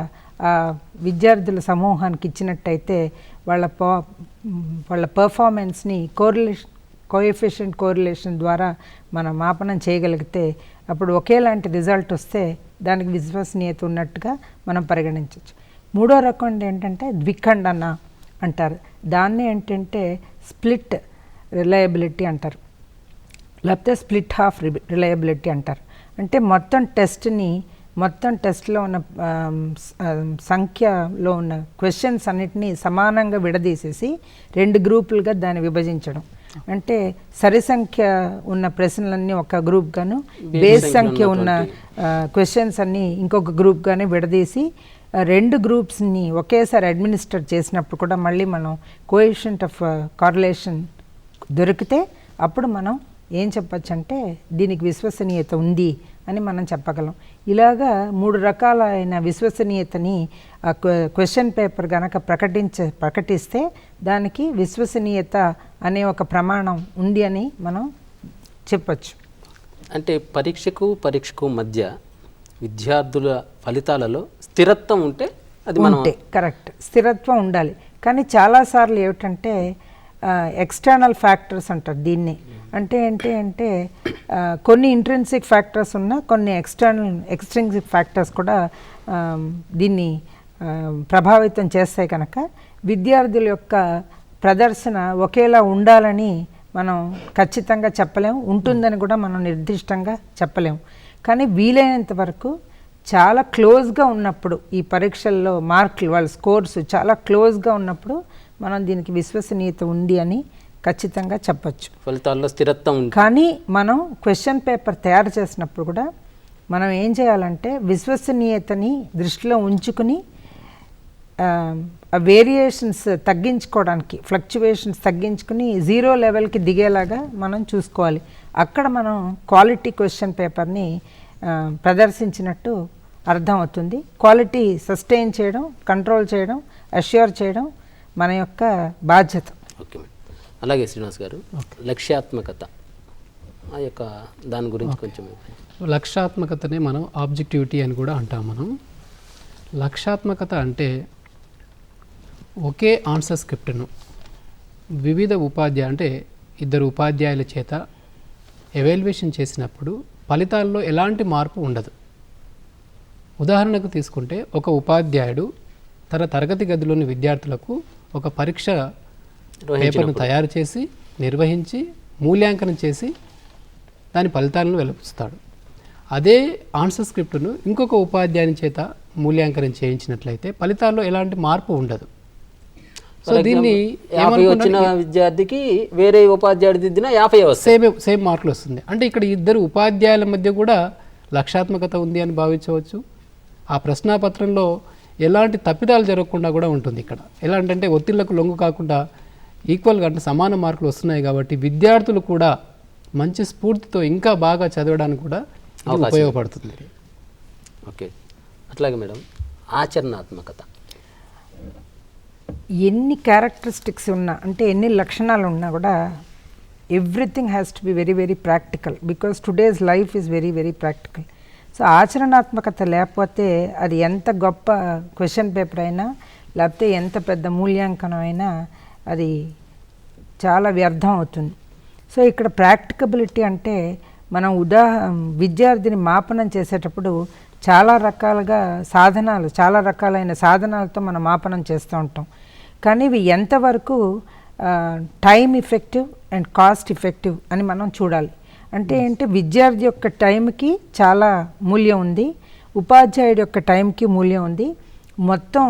విద్యార్థుల సమూహానికి ఇచ్చినట్టయితే వాళ్ళ పర్ఫార్మెన్స్ని కోఎఫిషియంట్ కోరిలేషన్ ద్వారా మనం మాపనం చేయగలిగితే అప్పుడు ఒకేలాంటి రిజల్ట్ వస్తే దానికి విశ్వసనీయత ఉన్నట్టుగా మనం పరిగణించవచ్చు. మూడో రకం ఏంటంటే ద్విఖండన అంటారు. దాన్ని ఏంటంటే స్ప్లిట్ రిలయబిలిటీ అంటారు, లేకపోతే స్ప్లిట్ హాఫ్ రిలయబిలిటీ అంటారు. అంటే మొత్తం టెస్ట్లో ఉన్న సంఖ్యలో ఉన్న క్వశ్చన్స్ అన్నిటినీ సమానంగా విడదీసేసి 2 గ్రూపులుగా దాన్ని విభజించడం. అంటే సరి సంఖ్య ఉన్న ప్రశ్నలన్నీ ఒక గ్రూప్ గాను, బేస్ సంఖ్య ఉన్న క్వశ్చన్స్ అన్నీ ఇంకొక గ్రూప్ గానే విడదీసి రెండు గ్రూప్స్ని ఒకేసారి అడ్మినిస్టర్ చేసినప్పుడు కూడా మళ్ళీ మనం కోఎఫిషియంట్ ఆఫ్ కార్రిలేషన్ దొరికితే అప్పుడు మనం ఏం చెప్పచ్చు అంటే దీనికి విశ్వసనీయత ఉంది అని మనం చెప్పగలం. ఇలాగా 3 రకాలైన విశ్వసనీయతని క్వశ్చన్ పేపర్ కనుక ప్రకటిస్తే దానికి విశ్వసనీయత అనే ఒక ప్రమాణం ఉంది అని మనం చెప్పచ్చు. అంటే పరీక్షకు మధ్య విద్యార్థుల ఫలితాలలో స్థిరత్వం ఉంటే అది మనం ఉంటే కరెక్ట్, స్థిరత్వం ఉండాలి. కానీ చాలాసార్లు ఏమిటంటే ఎక్స్టర్నల్ ఫ్యాక్టర్స్ అంటారు దీన్ని. అంటే ఏంటి అంటే కొన్ని ఇంట్రెన్సిక్ ఫ్యాక్టర్స్ ఉన్నా కొన్ని ఎక్స్ట్రిన్సిక్ ఫ్యాక్టర్స్ కూడా దీన్ని ప్రభావితం చేస్తాయి. కనుక విద్యార్థుల యొక్క ప్రదర్శన ఒకేలా ఉండాలని మనం ఖచ్చితంగా చెప్పలేము, ఉంటుందని కూడా మనం నిర్దిష్టంగా చెప్పలేము. కానీ వీలైనంత వరకు చాలా క్లోజ్గా ఉన్నప్పుడు ఈ పరీక్షల్లో మార్కులు వాళ్ళ స్కోర్స్ చాలా క్లోజ్గా ఉన్నప్పుడు మనం దీనికి విశ్వసనీయత ఉంది అని ఖచ్చితంగా చెప్పచ్చు. ఫలితాల్లో స్థిరత్వం ఉంది. కానీ మనం క్వశ్చన్ పేపర్ తయారు చేసినప్పుడు కూడా మనం ఏం చేయాలంటే విశ్వసనీయతని దృష్టిలో ఉంచుకుని వేరియేషన్స్ తగ్గించుకోవడానికి, ఫ్లక్చువేషన్స్ తగ్గించుకుని 0 లెవెల్కి దిగేలాగా మనం చూసుకోవాలి. అక్కడ మనం క్వాలిటీ క్వశ్చన్ పేపర్ని ప్రదర్శించినట్టు అర్థమవుతుంది. క్వాలిటీ సస్టైన్ చేయడం, కంట్రోల్ చేయడం, అష్యూర్ చేయడం మన యొక్క బాధ్యత. Okay madam. అలాగే శ్రీనివాస్ గారు, లక్ష్యాత్మకత ఆ యొక్క దాని గురించి కొంచెం. లక్ష్యాత్మకతనే మనం ఆబ్జెక్టివిటీ అని కూడా అంటాం. మనం లక్ష్యాత్మకత అంటే ఒకే ఆన్సర్ స్క్రిప్ట్ను వివిధ అంటే 2 ఉపాధ్యాయుల చేత ఎవాల్యుయేషన్ చేసినప్పుడు ఫలితాల్లో ఎలాంటి మార్పు ఉండదు. ఉదాహరణకు తీసుకుంటే ఒక ఉపాధ్యాయుడు తన తరగతి గదిలోని విద్యార్థులకు ఒక పరీక్ష పేపర్ను తయారు చేసి నిర్వహించి మూల్యాంకనం చేసి దాని ఫలితాలను వెలువరుస్తాడు. అదే ఆన్సర్ స్క్రిప్ట్ను ఇంకొక ఉపాధ్యాయుని చేత మూల్యాంకనం చేయించినట్లయితే ఫలితాల్లో ఎలాంటి మార్పు ఉండదు. సో దీన్ని వచ్చిన విద్యార్థికి వేరే ఉపాధ్యాయుడు దిద్దిన 50 సేమ్ మార్కులు వస్తుంది. అంటే ఇక్కడ 2 ఉపాధ్యాయుల మధ్య కూడా లక్ష్యాత్మకత ఉంది అని భావించవచ్చు. ఆ ప్రశ్నాపత్రంలో ఎలాంటి తప్పిదాలు జరగకుండా కూడా ఉంటుంది. ఇక్కడ ఎలా అంటే ఒత్తిళ్లకు లొంగు కాకుండా ఈక్వల్గా అంటే సమాన మార్కులు వస్తున్నాయి కాబట్టి విద్యార్థులు కూడా మంచి స్ఫూర్తితో ఇంకా బాగా చదవడానికి కూడా ఉపయోగపడుతుంది. ఓకే. అట్లాగే మేడం, ఆచరణాత్మకత ఎన్ని క్యారెక్టరిస్టిక్స్ ఉన్నా అంటే ఎన్ని లక్షణాలు ఉన్నా కూడా everything has to be very very practical, because today's life is very very practical. So ఆచరణాత్మకత లేకపోతే అది ఎంత గొప్ప క్వశ్చన్ పేపర్ అయినా లేకపోతే ఎంత పెద్ద మూల్యాంకనం అయినా అది చాలా వ్యర్థం అవుతుంది. సో ఇక్కడ ప్రాక్టికబిలిటీ అంటే మనం విద్యార్థిని మాపనం చేసేటప్పుడు చాలా రకాలైన సాధనాలతో మనం మాపనం చేస్తూ ఉంటాం. కానీ ఇవి ఎంతవరకు time effective and cost effective అని మనం చూడాలి. అంటే ఏంటి, విద్యార్థి యొక్క టైంకి చాలా మూల్యం ఉంది, ఉపాధ్యాయుడి యొక్క టైంకి మూల్యం ఉంది, మొత్తం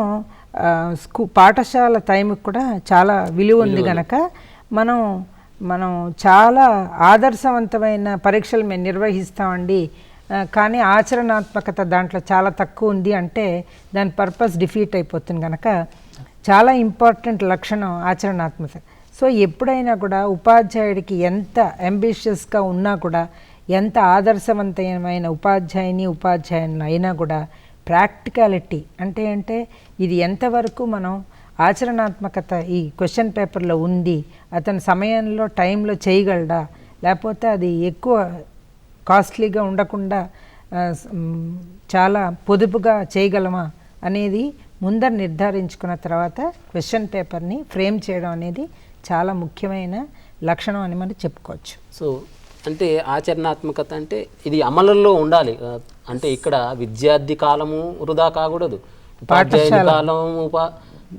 పాఠశాల టైంకి కూడా చాలా విలువ ఉంది. కనుక మనం చాలా ఆదర్శవంతమైన పరీక్షలు మేము నిర్వహిస్తామండి, కానీ ఆచరణాత్మకత దాంట్లో చాలా తక్కువ ఉంది అంటే దాని పర్పస్ డిఫీట్ అయిపోతుంది. కనుక చాలా ఇంపార్టెంట్ లక్షణం ఆచరణాత్మకత. సో ఎప్పుడైనా కూడా ఉపాధ్యాయుడికి ఎంత అంబిషియస్గా ఉన్నా కూడా, ఎంత ఆదర్శవంతమైన ఉపాధ్యాయుని అయినా కూడా ప్రాక్టికాలిటీ అంటే ఇది ఎంతవరకు మనం ఆచరణాత్మకత ఈ క్వశ్చన్ పేపర్లో ఉంది, అతని సమయంలో టైంలో చేయగలడా, లేకపోతే అది ఎక్కువ కాస్ట్లీగా ఉండకుండా చాలా పొదుపుగా చేయగలమా అనేది ముందర నిర్ధారించుకున్న తర్వాత క్వశ్చన్ పేపర్ని ఫ్రేమ్ చేయడం అనేది చాలా ముఖ్యమైన లక్షణం అని మనం చెప్పుకోవచ్చు. సో అంటే ఆచరణాత్మకత అంటే ఇది అమలులో ఉండాలి. అంటే ఇక్కడ విద్యార్థి కాలము వృధా కాకూడదు, ఉపాధ్యాయుని కాలము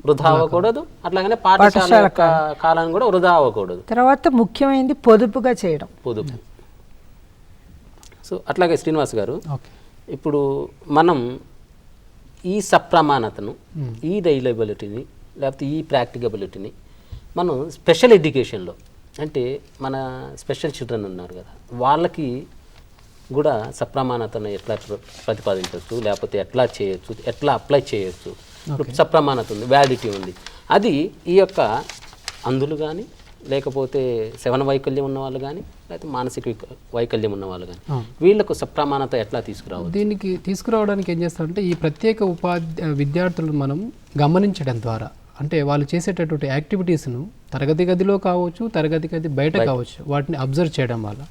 వృధా అవ్వకూడదు, అట్లాగనే పాఠశాల కాలం కూడా వృధా అవ్వకూడదు. తర్వాత ముఖ్యమైనది పొదుపుగా చేయడం, పొదుపు. సో అట్లాగే శ్రీనివాస్ గారు, ఇప్పుడు మనం ఈ సప్రమాణతను, ఈ రైలబిలిటీని లేకపోతే ఈ ప్రాక్టికబిలిటీని మనం స్పెషల్ ఎడ్యుకేషన్లో, అంటే మన స్పెషల్ చిల్డ్రన్ ఉన్నారు కదా, వాళ్ళకి కూడా సప్రమాణతను ఎట్లా ప్రతిపాదించవచ్చు, లేకపోతే ఎట్లా చేయొచ్చు, ఎట్లా అప్లై చేయొచ్చు. ఇప్పుడు సప్రమాణత ఉంది, వ్యాలిడిటీ ఉంది. అది ఈ యొక్క అంధులు కానీ, లేకపోతే శ్రవణ వైకల్యం ఉన్న వాళ్ళు కానీ, లేకపోతే మానసిక వైకల్యం ఉన్న వాళ్ళు కానీ, వీళ్ళకు సప్రమాణత ఎట్లా తీసుకురావచ్చు? దీనికి తీసుకురావడానికి ఏం చేస్తారంటే ఈ ప్రత్యేక విద్యార్థులను మనం గమనించడం ద్వారా, అంటే వాళ్ళు చేసేటటువంటి యాక్టివిటీస్ను తరగతి గదిలో కావచ్చు, తరగతి గది బయట కావచ్చు, వాటిని అబ్జర్వ్ చేయడం వల్ల,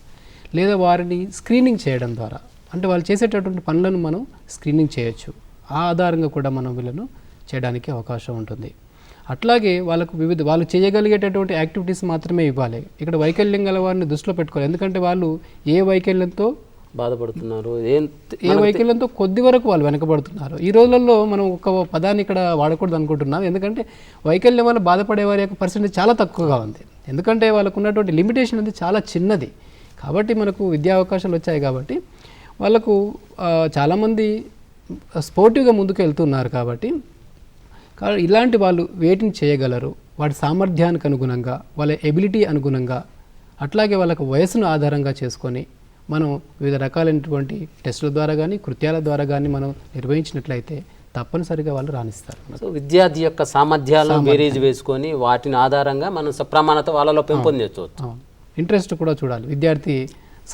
లేదా వారిని స్క్రీనింగ్ చేయడం ద్వారా, అంటే వాళ్ళు చేసేటటువంటి పనులను మనం స్క్రీనింగ్ చేయొచ్చు. ఆ ఆధారంగా కూడా మనం వీళ్ళను చేయడానికి అవకాశం ఉంటుంది. అట్లాగే వాళ్ళు చేయగలిగేటటువంటి యాక్టివిటీస్ మాత్రమే ఇవ్వాలి. ఇక్కడ వైకల్యం గల వారిని దృష్టిలో పెట్టుకోవాలి. ఎందుకంటే వాళ్ళు ఏ వైకల్యంతో బాధపడుతున్నారు, ఏ వైకల్యంతో కొద్ది వరకు వాళ్ళు వెనకబడుతున్నారు. ఈ రోజులలో మనం ఒక పదాన్ని ఇక్కడ వాడకూడదు అనుకుంటున్నాం. ఎందుకంటే వైకల్యం వల్ల బాధపడే వారి యొక్క పర్సెంటేజ్ చాలా తక్కువగా ఉంది. ఎందుకంటే వాళ్ళకు ఉన్నటువంటి లిమిటేషన్ అనేది చాలా చిన్నది. కాబట్టి మనకు విద్యా అవకాశాలు వచ్చాయి కాబట్టి వాళ్ళకు చాలామంది స్పోర్టివ్గా ముందుకు వెళ్తున్నారు. కాబట్టి ఇలాంటి వాళ్ళు వేటిని చేయగలరు, వాటి సామర్థ్యానికి అనుగుణంగా, వాళ్ళ ఎబిలిటీ అనుగుణంగా, అట్లాగే వాళ్ళకు వయసును ఆధారంగా చేసుకొని మనం వివిధ రకాలైనటువంటి టెస్టుల ద్వారా కానీ, కృత్యాల ద్వారా కానీ మనం నిర్వహించినట్లయితే తప్పనిసరిగా వాళ్ళు రాణిస్తారు. సో విద్యార్థి యొక్క సామర్థ్యాలను బేరీజ్ వేసుకొని వాటిని ఆధారంగా మనం సప్రమాణత వాళ్ళలో పెంపొందించవచ్చు. ఇంట్రెస్ట్ కూడా చూడాలి. విద్యార్థి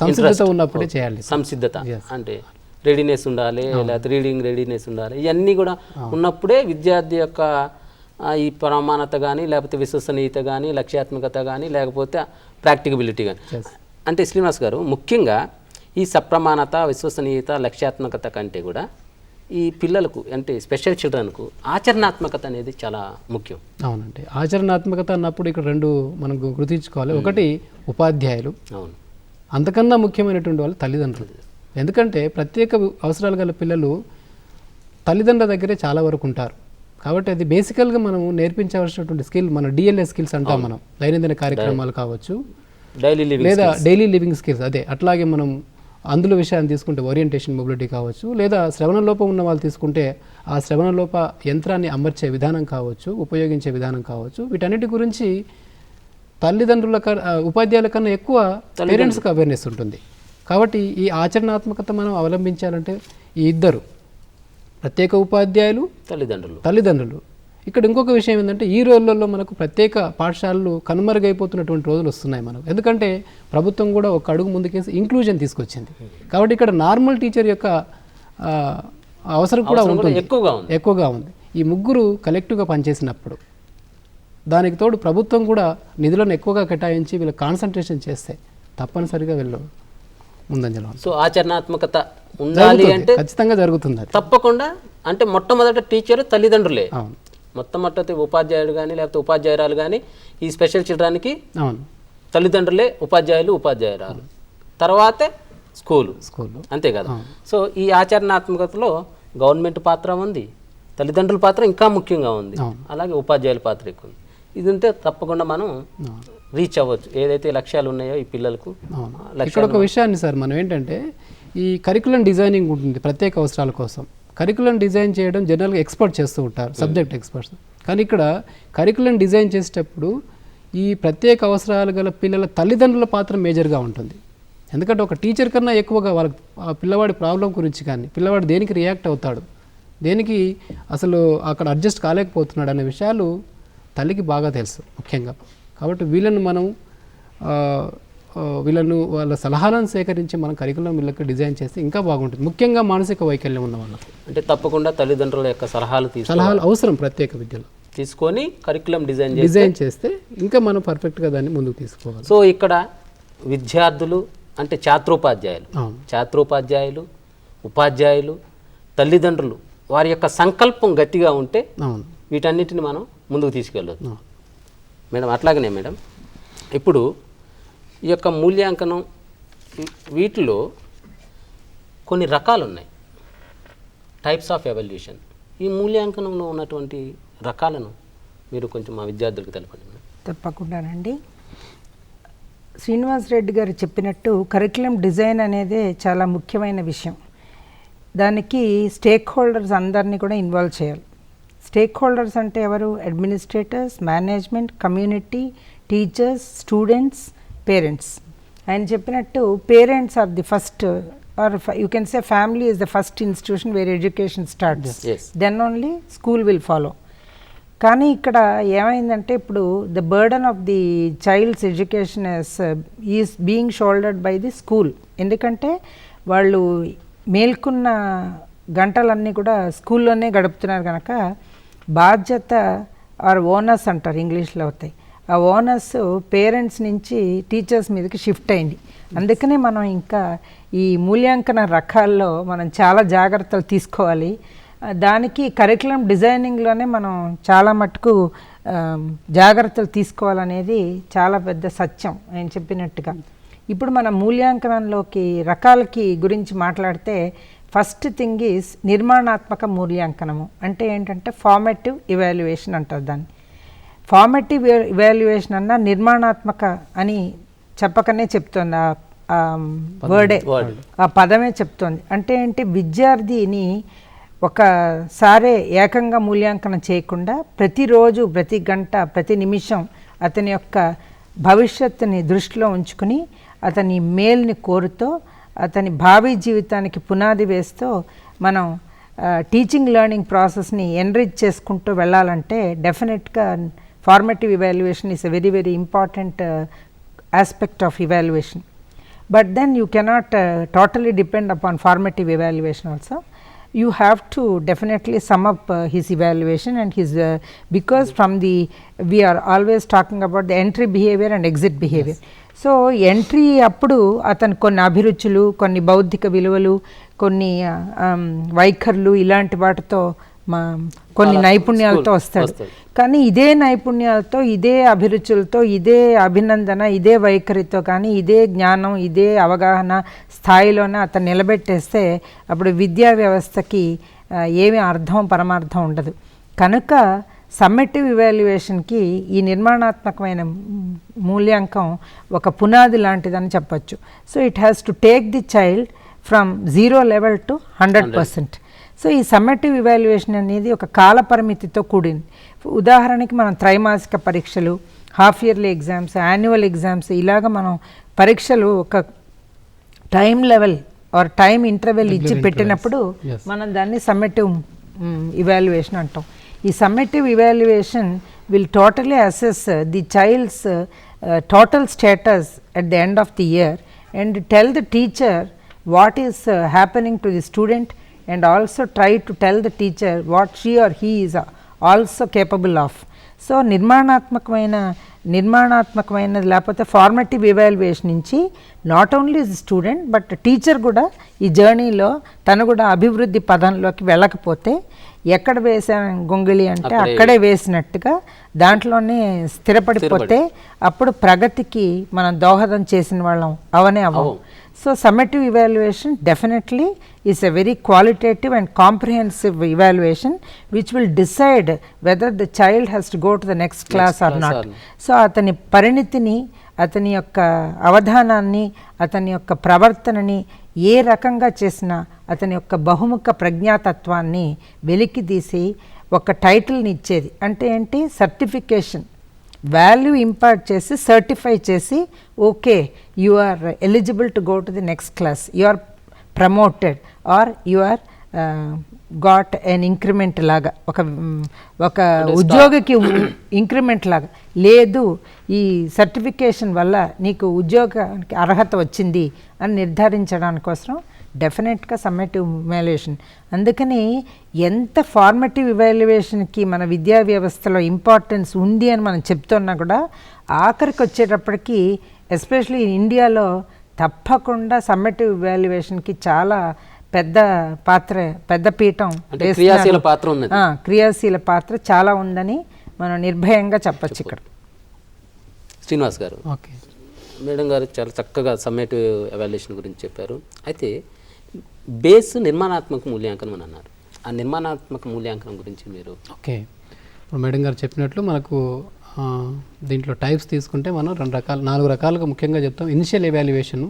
సంసిద్ధత ఉన్నప్పుడే చేయాలి. సంసిద్ధత అంటే రెడీనెస్ ఉండాలి, లేకపోతే రీడింగ్ రెడీనెస్ ఉండాలి. ఇవన్నీ కూడా ఉన్నప్పుడే విద్యార్థి యొక్క ఈ ప్రమాణత కానీ, లేకపోతే విశ్వసనీయత కానీ, లక్ష్యాత్మకత కానీ, లేకపోతే ప్రాక్టికబిలిటీ కానీ. అంటే శ్రీనివాస్ గారు, ముఖ్యంగా ఈ సప్రమాణత, విశ్వసనీయత, లక్ష్యాత్మకత కంటే కూడా ఈ పిల్లలకు అంటే స్పెషల్ చిల్డ్రన్కు ఆచరణాత్మకత అనేది చాలా ముఖ్యం. అవునండి. ఆచరణాత్మకత అన్నప్పుడు ఇక్కడ రెండు మనం గుర్తించుకోవాలి. ఒకటి ఉపాధ్యాయులు, అవును, అంతకన్నా ముఖ్యమైనటువంటి వాళ్ళు తల్లిదండ్రులు. ఎందుకంటే ప్రత్యేక అవసరాలు గల పిల్లలు తల్లిదండ్రుల దగ్గరే చాలా వరకు ఉంటారు. కాబట్టి అది బేసికల్గా మనం నేర్పించవలసినటువంటి స్కిల్, మన డిఎల్ఎస్ స్కిల్స్ అంటాం. మనం దైనందిన కార్యక్రమాలు కావచ్చు, లేదా డైలీ లివింగ్ స్కిల్స్. అదే అట్లాగే మనం అందుల విషయాన్ని తీసుకుంటే ఓరియంటేషన్ మొబిలిటీ కావచ్చు, లేదా శ్రవణ లోపం ఉన్న వాళ్ళు తీసుకుంటే ఆ శ్రవణ లోప యంత్రాన్ని అమర్చే విధానం కావచ్చు, ఉపయోగించే విధానం కావచ్చు. వీటన్నిటి గురించి తల్లిదండ్రుల ఉపాధ్యాయుల కన్నా ఎక్కువ పేరెంట్స్కి అవేర్నెస్ ఉంటుంది. కాబట్టి ఈ ఆచరణాత్మకత మనం అవలంబించాలంటే ఈ ఇద్దరు, ప్రత్యేక ఉపాధ్యాయులు, తల్లిదండ్రులు. ఇక్కడ ఇంకొక విషయం ఏంటంటే ఈ రోజులలో మనకు ప్రత్యేక పాఠశాలలు కనుమరుగైపోతున్నటువంటి రోజులు వస్తున్నాయి మనకు. ఎందుకంటే ప్రభుత్వం కూడా ఒక అడుగు ముందుకేసి ఇంక్లూజన్ తీసుకొచ్చింది. కాబట్టి ఇక్కడ నార్మల్ టీచర్ యొక్క అవసరం కూడా ఉంటుంది, ఎక్కువగా ఉంది. ఈ ముగ్గురు కలెక్టివ్గా పనిచేసినప్పుడు, దానికి తోడు ప్రభుత్వం కూడా నిధులను ఎక్కువగా కేటాయించి వీళ్ళు కాన్సన్ట్రేషన్ చేస్తే తప్పనిసరిగా వీళ్ళు ముందంజలో. సో ఆచరణాత్మకత ఉండాలి అంటే ఖచ్చితంగా జరుగుతుంది. తప్పకుండా. అంటే మొట్టమొదట టీచర్ తల్లిదండ్రులే, మొట్టమొదటి ఉపాధ్యాయుడు కానీ లేకపోతే ఉపాధ్యాయురాలు కానీ ఈ స్పెషల్ చిల్డ్రన్కి తల్లిదండ్రులే ఉపాధ్యాయురాలు, తర్వాతే స్కూలు, అంతే కదా. సో ఈ ఆచరణాత్మకతలో గవర్నమెంట్ పాత్ర ఉంది, తల్లిదండ్రుల పాత్ర ఇంకా ముఖ్యంగా ఉంది, అలాగే ఉపాధ్యాయుల పాత్ర ఎక్కువ ఉంది. ఇది ఉంటే తప్పకుండా మనం రీచ్ అవ్వచ్చు ఏదైతే లక్ష్యాలు ఉన్నాయో ఈ పిల్లలకు. ఇక్కడ ఒక విషయాన్ని సార్ మనం ఏంటంటే ఈ కరికులం డిజైనింగ్ ఉంటుంది ప్రత్యేక అవసరాల కోసం. కరికులం డిజైన్ చేయడం జనరల్గా ఎక్స్పర్ట్ చేస్తూ ఉంటారు, సబ్జెక్ట్ ఎక్స్పర్ట్స్. కానీ ఇక్కడ కరికులం డిజైన్ చేసేటప్పుడు ఈ ప్రత్యేక అవసరాలు గల పిల్లల తల్లిదండ్రుల పాత్ర మేజర్గా ఉంటుంది. ఎందుకంటే ఒక టీచర్ కన్నా ఎక్కువగా వాళ్ళ పిల్లవాడి ప్రాబ్లం గురించి కానీ, పిల్లవాడు దేనికి రియాక్ట్ అవుతాడు, దేనికి అసలు అక్కడ అడ్జస్ట్ కాలేకపోతున్నాడు అనే విషయాలు తల్లికి బాగా తెలుసు ముఖ్యంగా. కాబట్టి వీళ్ళను వాళ్ళ సలహాలను సేకరించి మనం కరికులం వీళ్ళకి డిజైన్ చేస్తే ఇంకా బాగుంటుంది, ముఖ్యంగా మానసిక వైకల్యం ఉన్న వాళ్ళకి. అంటే తప్పకుండా తల్లిదండ్రుల యొక్క సలహాలు అవసరం ప్రత్యేక విద్యలో తీసుకొని కరికులం డిజైన్ చేస్తే ఇంకా మనం పర్ఫెక్ట్గా దాన్ని ముందుకు తీసుకోవాలి. సో ఇక్కడ విద్యార్థులు అంటే ఛాత్రోపాధ్యాయులు, ఉపాధ్యాయులు, తల్లిదండ్రులు వారి యొక్క సంకల్పం గట్టిగా ఉంటే వీటన్నిటిని మనం ముందుకు తీసుకెళ్ళొచ్చు మేడం. అట్లాగనే మేడం ఇప్పుడు ఈ యొక్క మూల్యాంకనం వీటిలో కొన్ని రకాలు ఉన్నాయి, టైప్స్ ఆఫ్ ఎవాల్యుయేషన్. ఈ మూల్యాంకనంలో ఉన్నటువంటి రకాలను మీరు కొంచెం మా విద్యార్థులకు తెలపండి మేడం. తప్పకుండానండి. శ్రీనివాస్ రెడ్డి గారు చెప్పినట్టు కరికులం డిజైన్ అనేది చాలా ముఖ్యమైన విషయం. దానికి స్టేక్ హోల్డర్స్ అందరినీ కూడా ఇన్వాల్వ్ చేయాలి. స్టేక్ హోల్డర్స్ అంటే ఎవరు? Administrators, management, community, teachers, students, parents. ఆయన చెప్పినట్టు parents are the first or you can say family is the first institution where education starts. Yes. Then only school will follow. కానీ ఇక్కడ ఏమైందంటే ఇప్పుడు the burden of the child's education is being shouldered by the school. ఎందుకంటే వాళ్ళు మేల్కొన్న గంటలన్నీ కూడా స్కూల్లోనే గడుపుతున్నారు కనుక బాధ్యత ఆర్ ఓనర్స్ అంటారు ఇంగ్లీష్లో అవుతాయి, ఆ ఓనర్స్ పేరెంట్స్ నుంచి టీచర్స్ మీదకి షిఫ్ట్ అయింది. అందుకనే మనం ఇంకా ఈ మూల్యాంకన రకాల్లో మనం చాలా జాగ్రత్తలు తీసుకోవాలి. దానికి కరికులం డిజైనింగ్లోనే మనం చాలా మటుకు జాగ్రత్తలు తీసుకోవాలనేది చాలా పెద్ద సత్యం ఆయన చెప్పినట్టుగా. ఇప్పుడు మన మూల్యాంకనంలోకి రకాలకి గురించి మాట్లాడితే ఫస్ట్ థింగ్ ఈజ్ నిర్మాణాత్మక మూల్యాంకనము. అంటే ఏంటంటే ఫార్మేటివ్ ఇవాల్యుయేషన్ అంటారు దాన్ని. ఫార్మేటివ్ ఇవాల్యుయేషన్ అన్న నిర్మాణాత్మక అని చెప్పకనే చెప్తోంది, ఆ వర్డే, ఆ పదమే చెప్తోంది. అంటే ఏంటి, విద్యార్థిని ఒకసారే ఏకంగా మూల్యాంకనం చేయకుండా ప్రతిరోజు, ప్రతి గంట, ప్రతి నిమిషం అతని యొక్క భవిష్యత్తుని దృష్టిలో ఉంచుకుని అతని మేల్ని కోరుతూ అతని భావి జీవితానికి పునాది వేస్తూ మనం టీచింగ్ లెర్నింగ్ ప్రాసెస్ని ఎన్రిచ్ చేసుకుంటూ వెళ్ళాలంటే డెఫినెట్గా formative evaluation is a very very important aspect of evaluation. But then you cannot totally depend upon formative evaluation also. You have to definitely sum up his evaluation and his because from the we are always talking about the entry behavior and exit behavior. So entry అప్పుడు అతను కొన్ని అభిరుచులు, కొన్ని బౌద్ధిక విలువలు, కొన్ని వైఖరులు ఇలాంటి వాటితో కొన్ని నైపుణ్యాలతో వస్తాడు. కానీ ఇదే నైపుణ్యాలతో, ఇదే అభిరుచులతో, ఇదే అభినందన, ఇదే వైఖరితో కానీ ఇదే జ్ఞానం, ఇదే అవగాహన స్థాయిలోనే అతను నిలబెట్టేస్తే అప్పుడు విద్యా వ్యవస్థకి ఏమీ అర్థం పరమార్థం ఉండదు. కనుక సమ్మేటివ్ ఇవాల్యుయేషన్కి ఈ నిర్మాణాత్మకమైన మూల్యాంకం ఒక పునాది లాంటిదని చెప్పచ్చు. So it has to take the child from 0 level to 100%. So ఈ సమ్మేటివ్ ఇవాల్యుయేషన్ అనేది ఒక కాల పరిమితితో కూడింది. ఉదాహరణకి మనం త్రైమాసిక పరీక్షలు, half yearly exams, annual exams ఇలాగ మనం పరీక్షలు ఒక time level or time interval ఇచ్చి పెట్టినప్పుడు మనం దాన్ని సమ్మేటివ్ ఇవాల్యుయేషన్ అంటాం. ఈ summative evaluation will totally assess the child's total status at the end of the year and tell the teacher what is happening to the student and also try to tell the teacher what she or he is also capable of. So నిర్మాణాత్మకమైన లేకపోతే formative evaluation నుంచి not only student but teacher కూడా ఈ జర్నీలో తను కూడా అభివృద్ధి పదంలోకి వెళ్ళకపోతే ఎక్కడ వేసాను గొంగిలి అంటే అక్కడే వేసినట్టుగా దాంట్లోనే స్థిరపడిపోతే అప్పుడు ప్రగతికి మనం దోహదం చేసిన వాళ్ళం అవనే అవ్వం. So summative evaluation definitely is a very qualitative and comprehensive evaluation which will decide whether the child has to go to the next class or not. So atani parinitini, atani yokka avadhananni, atani yokka pravartanani ఏ రకంగా చేసినా అతని యొక్క బహుముఖ ప్రజ్ఞాతత్వాన్ని వెలికి తీసి ఒక టైటిల్ని ఇచ్చేది. అంటే ఏంటి, సర్టిఫికేషన్ వాల్యూ ఇంపార్ట్ చేసి సర్టిఫై చేసి okay you are eligible to go to the next class, you are promoted or you are got an increment లాగా, ఒక ఉద్యోగికి ఇంక్రిమెంట్ లాగా. లేదు ఈ సర్టిఫికేషన్ వల్ల నీకు ఉద్యోగానికి అర్హత వచ్చింది అని నిర్ధారించడానికి కోసం డెఫినెట్గా సమ్మేటివ్ ఇవాల్యుయేషన్. అందుకని ఎంత ఫార్మేటివ్ ఇవాల్యుయేషన్కి మన విద్యా వ్యవస్థలో ఇంపార్టెన్స్ ఉంది అని మనం చెప్తున్నా కూడా ఆఖరికి వచ్చేటప్పటికి ఎస్పెషలీ ఇండియాలో తప్పకుండా సమ్మేటివ్ ఇవాల్యుయేషన్కి చాలా పెద్ద పాత్ర, పెద్ద పీఠం, క్రియాశీల పాత్ర చాలా ఉందని మనం నిర్భయంగా చెప్పచ్చు. ఇక్కడ శ్రీనివాస్ గారు, ఓకే, మేడం గారు చాలా చక్కగా సమ్మేటివ్ ఎవాల్యుయేషన్ గురించి చెప్పారు. అయితే బేస్ నిర్మాణాత్మక మూల్యాంకనం అని అన్నారు. ఆ నిర్మాణాత్మక మూల్యాంకనం గురించి మీరు? ఓకే, ఇప్పుడు మేడం గారు చెప్పినట్లు మనకు దీంట్లో టైప్స్ తీసుకుంటే మనం 4 రకాలుగా ముఖ్యంగా చెప్తాం. ఇనిషియల్ ఎవాల్యుయేషను,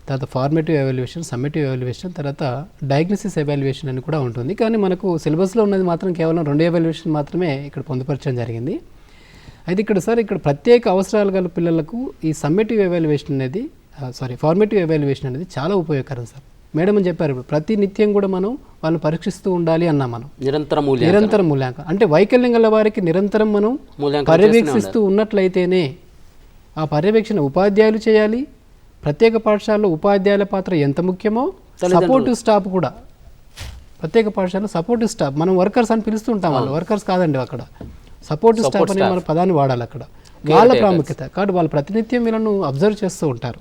తర్వాత ఫార్మేటివ్ ఎవాల్యుయేషన్, సమ్మేటివ్ ఎవాల్యుయేషన్, తర్వాత డయాగ్నోసిస్ ఎవాల్యుయేషన్ అని కూడా ఉంటుంది. కానీ మనకు సిలబస్లో ఉన్నది మాత్రం కేవలం 2 ఎవాల్యుయేషన్ మాత్రమే ఇక్కడ పొందుపరచడం జరిగింది. అయితే ఇక్కడ సార్ ఇక్కడ ప్రత్యేక అవసరాలు గల పిల్లలకు ఈ సమ్మేటివ్ ఎవాల్యుయేషన్ అనేది ఫార్మేటివ్ ఎవాల్యుయేషన్ అనేది చాలా ఉపయోగకరం సార్. మేడం అని చెప్పారు ఇప్పుడు ప్రతి నిత్యం కూడా మనం వాళ్ళని పరీక్షిస్తూ ఉండాలి అన్నాం మనం. నిరంతర మూల్యాంకనం అంటే వైకల్యం గల వారికి నిరంతరం మనం పర్యవేక్షిస్తూ ఉన్నట్లయితేనే ఆ పర్యవేక్షణ ఉపాధ్యాయులు చేయాలి. ప్రత్యేక పాఠశాలలో ఉపాధ్యాయుల పాత్ర ఎంత ముఖ్యమో సపోర్టివ్ స్టాఫ్ కూడా, ప్రత్యేక పాఠశాలలో సపోర్టివ్ స్టాఫ్, మనం వర్కర్స్ అని పిలుస్తుంటాం, వాళ్ళు వర్కర్స్ కాదండి, అక్కడ సపోర్టివ్ స్టాఫ్ అనే మన పదాన్ని వాడాలి అక్కడ. వాళ్ళ ప్రాముఖ్యత కాబట్టి వాళ్ళు ప్రతినిత్యం వీళ్ళను అబ్జర్వ్ చేస్తూ ఉంటారు.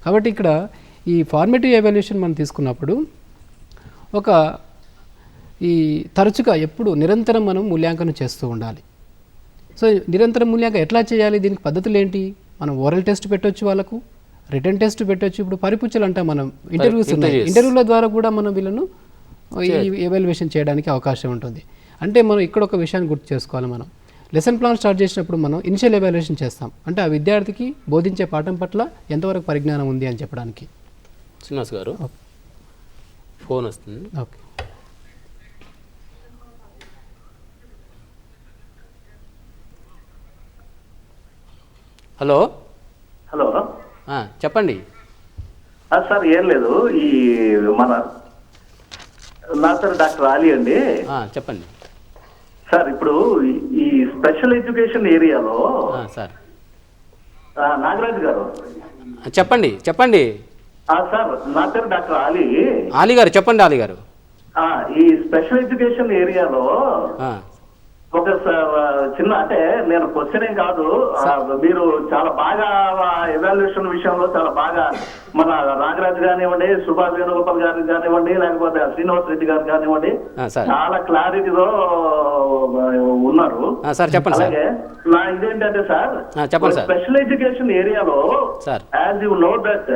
కాబట్టి ఇక్కడ ఈ ఫార్మేటివ్ ఎవాల్యుయేషన్ మనం తీసుకున్నప్పుడు ఈ తరచుగా ఎప్పుడు నిరంతరం మనం మూల్యాంకనం చేస్తూ ఉండాలి. సో నిరంతరం మూల్యాంకనం ఎట్లా చేయాలి, దీనికి పద్ధతులు ఏంటి? మనం ఓరల్ టెస్ట్ పెట్టొచ్చు, వాళ్ళకు రిటర్న్ టెస్ట్ పెట్టొచ్చు. ఇప్పుడు పరిపుచ్చలు అంటాం మనం, ఇంటర్వ్యూస్ ఉన్నాయి, ఇంటర్వ్యూల ద్వారా కూడా మనం వీళ్ళను ఈ ఎవాల్యుయేషన్ చేయడానికి అవకాశం ఉంటుంది. అంటే మనం ఇక్కడ ఒక విషయాన్ని గుర్తు చేసుకోవాలి, మనం లెసన్ ప్లాన్ స్టార్ట్ చేసినప్పుడు మనం ఇనిషియల్ ఎవాల్యుయేషన్ చేస్తాం. అంటే ఆ విద్యార్థికి బోధించే పాఠం పట్ల ఎంతవరకు పరిజ్ఞానం ఉంది అని చెప్పడానికి. శ్రీనివాస్ గారు ఫోన్ వస్తుంది. ఓకే, హలో హలో చెప్పండి సార్. ఏం లేదు, ఈ మన నా పేరు డాక్టర్ ఆలీ అండి. చెప్పండి సార్. ఇప్పుడు ఈ స్పెషల్ ఎడ్యుకేషన్ ఏరియాలో సార్. నాగరాజు గారు చెప్పండి చెప్పండి. సార్, నా పేరు డాక్టర్ ఆలీ గారు చెప్పండి. ఆలీ గారు, ఈ స్పెషల్ ఎడ్యుకేషన్ ఏరియాలో ఒక చిన్న, అంటే నేను క్వశ్చన్ ఏం కాదు, మీరు చాలా బాగా ఎవాల్యుయేషన్ విషయంలో చాలా బాగా మన నాగరాజు కానివ్వండి, సుభాష్ వేణుగోపాల్ గారు కానివ్వండి, లేకపోతే శ్రీనివాస్ రెడ్డి గారు కానివ్వండి, చాలా క్లారిటీతో ఉన్నారు. అలాగే నా ఇదేంటంటే సార్, స్పెషల్ ఎడ్యుకేషన్ ఏరియాలో as you know that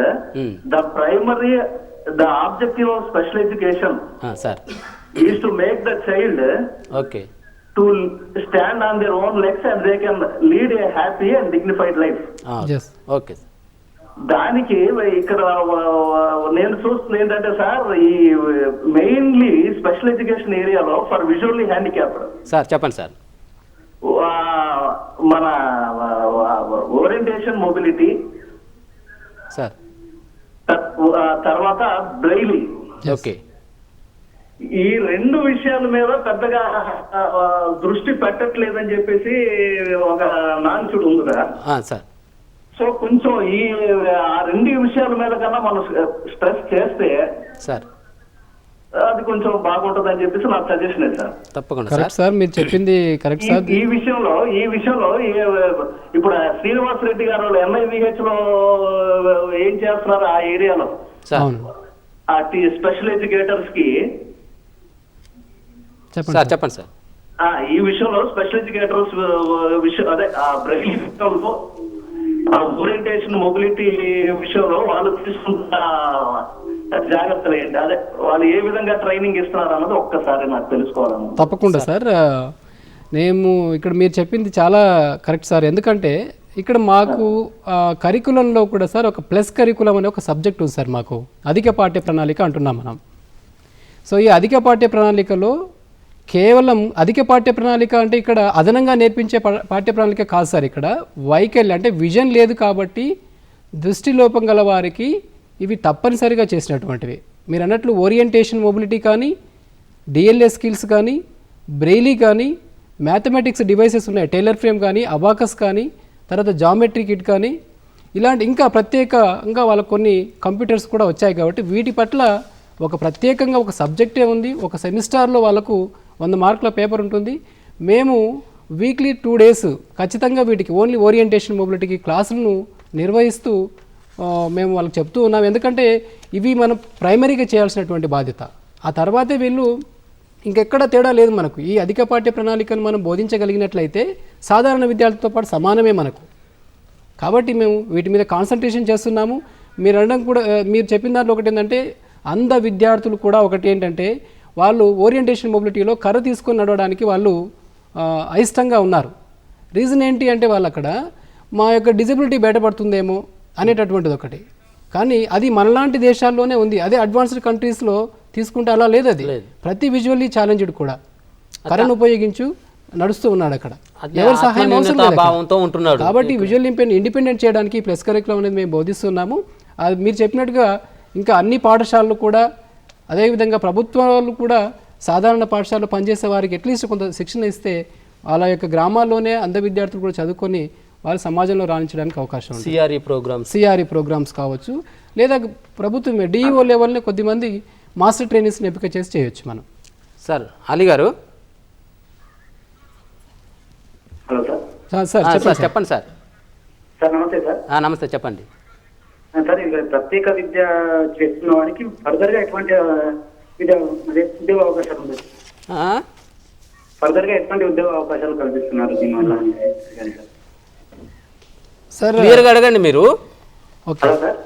the primary the objective of special education is to make the child to stand on their own legs and they can lead a happy and dignified life. Yes. Okay. దానికి ఇక్కడ నేను చూస్తుంది ఏంటంటే sir, ఈ mainly special education ఏరియాలో for visually handicapped sir చెప్పండి sir, మన orientation mobility sir, తర్వాత బ్రెయిలీ, ఓకే, ఈ రెండు విషయాల మీద పెద్దగా దృష్టి పెట్టట్లేదని చెప్పేసి ఒక నాన్సుడు ఉందిరా సార్. సో కొంచెం ఆ రెండు విషయాల మీద కన్నా మనం స్ట్రెస్ చేస్తే సార్ అది కొంచెం బాగుంటుంది అని చెప్పేసి నాకు సజెషన్ సార్. తప్పకుండా సార్, మీరు చెప్పింది కరెక్ట్ సార్. ఈ విషయంలో ఇప్పుడు శ్రీనివాస్ రెడ్డి గారు NIVH లో ఏం చేస్తున్నారు ఆ ఏరియాలో ఆ స్పెషల్ ఎడ్యుకేటర్స్ కి చెప్పండి సార్. ఈ విషయంలో స్పెషల్ ఎడ్యుకేటర్స్ విషయం, అదే బ్రెయిలీ విషయంలో, ఓరియంటేషన్ మొబిలిటీ విషయంలో వాళ్ళు తీసుకుంటున్న జాగ్రత్తలు ఏంటి, అదే వాళ్ళు ఏ విధంగా ట్రైనింగ్ ఇస్తున్నారు అన్నది ఒక్కసారి నాకు తెలుసుకోవాలను. తప్పకుండా సార్, మేము ఇక్కడ మీరు చెప్పింది చాలా కరెక్ట్ సార్. ఎందుకంటే ఇక్కడ మాకు కరికులంలో కూడా సార్ ఒక ప్లస్ కరికులం అనే ఒక సబ్జెక్ట్ ఉంది సార్. మాకు అధిక పాఠ్య ప్రణాళిక అంటున్నాం మనం. సో ఈ అధిక పాఠ్య ప్రణాళికలో కేవలం అధిక పాఠ్య ప్రణాళిక అంటే ఇక్కడ అదనంగా నేర్పించే పాఠ్య ప్రణాళిక కాదు సార్. ఇక్కడ వైకల్యం అంటే విజన్ లేదు కాబట్టి దృష్టి లోపం గల వారికి ఇవి తప్పనిసరిగా చేసినటువంటివి. మీరు అన్నట్లు ఓరియంటేషన్ మొబిలిటీ కానీ, డిఎల్ఏ స్కిల్స్ కానీ, బ్రెయిలీ కానీ, మ్యాథమెటిక్స్ డివైసెస్ ఉన్నాయి, టైలర్ ఫ్రేమ్ కానీ, అబాకస్ కానీ, తర్వాత జామెట్రీ కిట్ కానీ, ఇలాంటి ఇంకా ప్రత్యేకంగా వాళ్ళకు కొన్ని కంప్యూటర్స్ కూడా వచ్చాయి. కాబట్టి వీటి పట్ల ఒక ప్రత్యేకంగా ఒక సబ్జెక్టే ఉంది. ఒక సెమిస్టర్లో వాళ్ళకు 100 మార్కుల పేపర్ ఉంటుంది. మేము వీక్లీ 2 days ఖచ్చితంగా వీటికి ఓన్లీ ఓరియంటేషన్ మొబిలిటీకి క్లాసులను నిర్వహిస్తూ మేము వాళ్ళకి చెప్తూ ఉన్నాం. ఎందుకంటే ఇవి మనం ప్రైమరీగా చేయాల్సినటువంటి బాధ్యత. ఆ తర్వాతే వీళ్ళు ఇంకెక్కడ తేడా లేదు మనకు. ఈ అధిక పాఠ్య ప్రణాళికను మనం బోధించగలిగినట్లయితే సాధారణ విద్యార్థులతో పాటు సమానమే మనకు. కాబట్టి మేము వీటి మీద కాన్సన్ట్రేషన్ చేస్తున్నాము. మీరు అనడం కూడా, మీరు చెప్పిన దాంట్లో ఒకటి ఏంటంటే అంధ విద్యార్థులు కూడా ఒకటి ఏంటంటే వాళ్ళు ఓరియంటేషన్ మొబిలిటీలో కర్ర తీసుకొని నడవడానికి వాళ్ళు అయిష్టంగా ఉన్నారు. రీజన్ ఏంటి అంటే వాళ్ళు అక్కడ మా యొక్క డిజబిలిటీ బయటపడుతుందేమో అనేటటువంటిది ఒకటి. కానీ అది మనలాంటి దేశాల్లోనే ఉంది. అదే అడ్వాన్స్డ్ కంట్రీస్లో తీసుకుంటే అలా లేదు. అది ప్రతి విజువల్లీ ఛాలెంజ్డ్ కూడా కర్రను ఉపయోగించు నడుస్తూ ఉన్నాడు అక్కడ, ఎవరు సహాయం అవసరం లేదు. కాబట్టి విజువల్ ఇండిపెండెంట్ చేయడానికి ప్లస్ కరికులం అనేది మేము బోధిస్తున్నాము. అది మీరు చెప్పినట్టుగా ఇంకా అన్ని పాఠశాలలు కూడా అదేవిధంగా ప్రభుత్వాలు కూడా సాధారణ పాఠశాలలో పనిచేసే వారికి అట్లీస్ట్ కొంత శిక్షణ ఇస్తే వాళ్ళ యొక్క గ్రామాల్లోనే అంధ విద్యార్థులు కూడా చదువుకొని వాళ్ళు సమాజంలో రాణించడానికి అవకాశం ఉంది. సిఆర్ఈ ప్రోగ్రామ్స్ కావచ్చు, లేదా ప్రభుత్వమే డిఈఓ లెవెల్ని కొద్దిమంది మాస్టర్ ట్రైనర్స్ని ఎంపిక చేసి చేయొచ్చు మనం. సార్ అలీ గారు. హలో సార్ చెప్పండి సార్. సార్ నమస్తే సార్. నమస్తే, చెప్పండి సార్. ప్రత్యేక విద్య చేస్తున్న వారికి ఫర్దర్ గా ఎటువంటి ఉద్యోగ అవకాశాలు ఉన్నాయి? ఫర్దర్ గా ఎటువంటి ఉద్యోగ అవకాశాలు కల్పిస్తున్నారు దీనివల్ల? సార్ క్లియర్గా అడగండి మీరు. ఓకే సార్,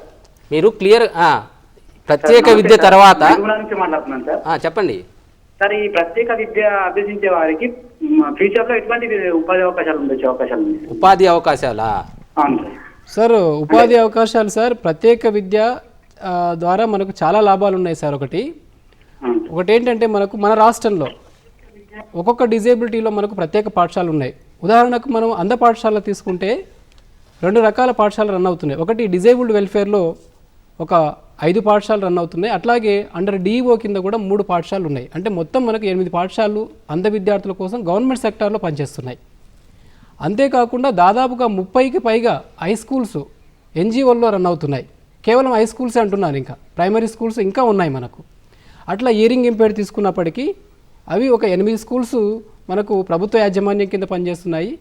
మీరు క్లియర్ ప్రత్యేక విద్య తర్వాత నుంచి మాట్లాడుతున్నాను సార్. చెప్పండి సార్. ఈ ప్రత్యేక విద్య అభ్యసించే వారికి ఫ్యూచర్ లో ఎటువంటి ఉపాధి అవకాశాలు ఉండొచ్చు అవకాశాలు ఉన్నాయి? ఉపాధి అవకాశాలా? అవును సార్. సార్ ఉపాధి అవకాశాలు సార్ ప్రత్యేక విద్య ద్వారా మనకు చాలా లాభాలు ఉన్నాయి సార్. ఒకటి ఏంటంటే మనకు మన రాష్ట్రంలో ఒక్కొక్క డిజేబిలిటీలో మనకు ప్రత్యేక పాఠశాలలు ఉన్నాయి. ఉదాహరణకు మనం అంధ పాఠశాల తీసుకుంటే 2 రకాల పాఠశాలలు రన్ అవుతున్నాయి. ఒకటి డిజేబుల్డ్ వెల్ఫేర్లో ఒక 5 పాఠశాలలు రన్ అవుతున్నాయి. అట్లాగే అండర్ డిఈఓ కింద కూడా 3 పాఠశాలలు ఉన్నాయి. అంటే మొత్తం మనకు 8 పాఠశాలలు అంధ విద్యార్థుల కోసం గవర్నమెంట్ సెక్టార్లో పనిచేస్తున్నాయి. అంతేకాకుండా దాదాపుగా 30కి పైగా హై స్కూల్స్ ఎన్జిఓల్లో రన్ అవుతున్నాయి. కేవలం హై స్కూల్సే అంటున్నారు, ఇంకా ప్రైమరీ స్కూల్స్ ఇంకా ఉన్నాయి మనకు. అట్లా హియరింగ్ ఇంపేర్డ్ తీసుకున్నప్పటికీ అవి ఒక 8 స్కూల్స్ మనకు ప్రభుత్వ యాజమాన్యం కింద పనిచేస్తున్నాయి.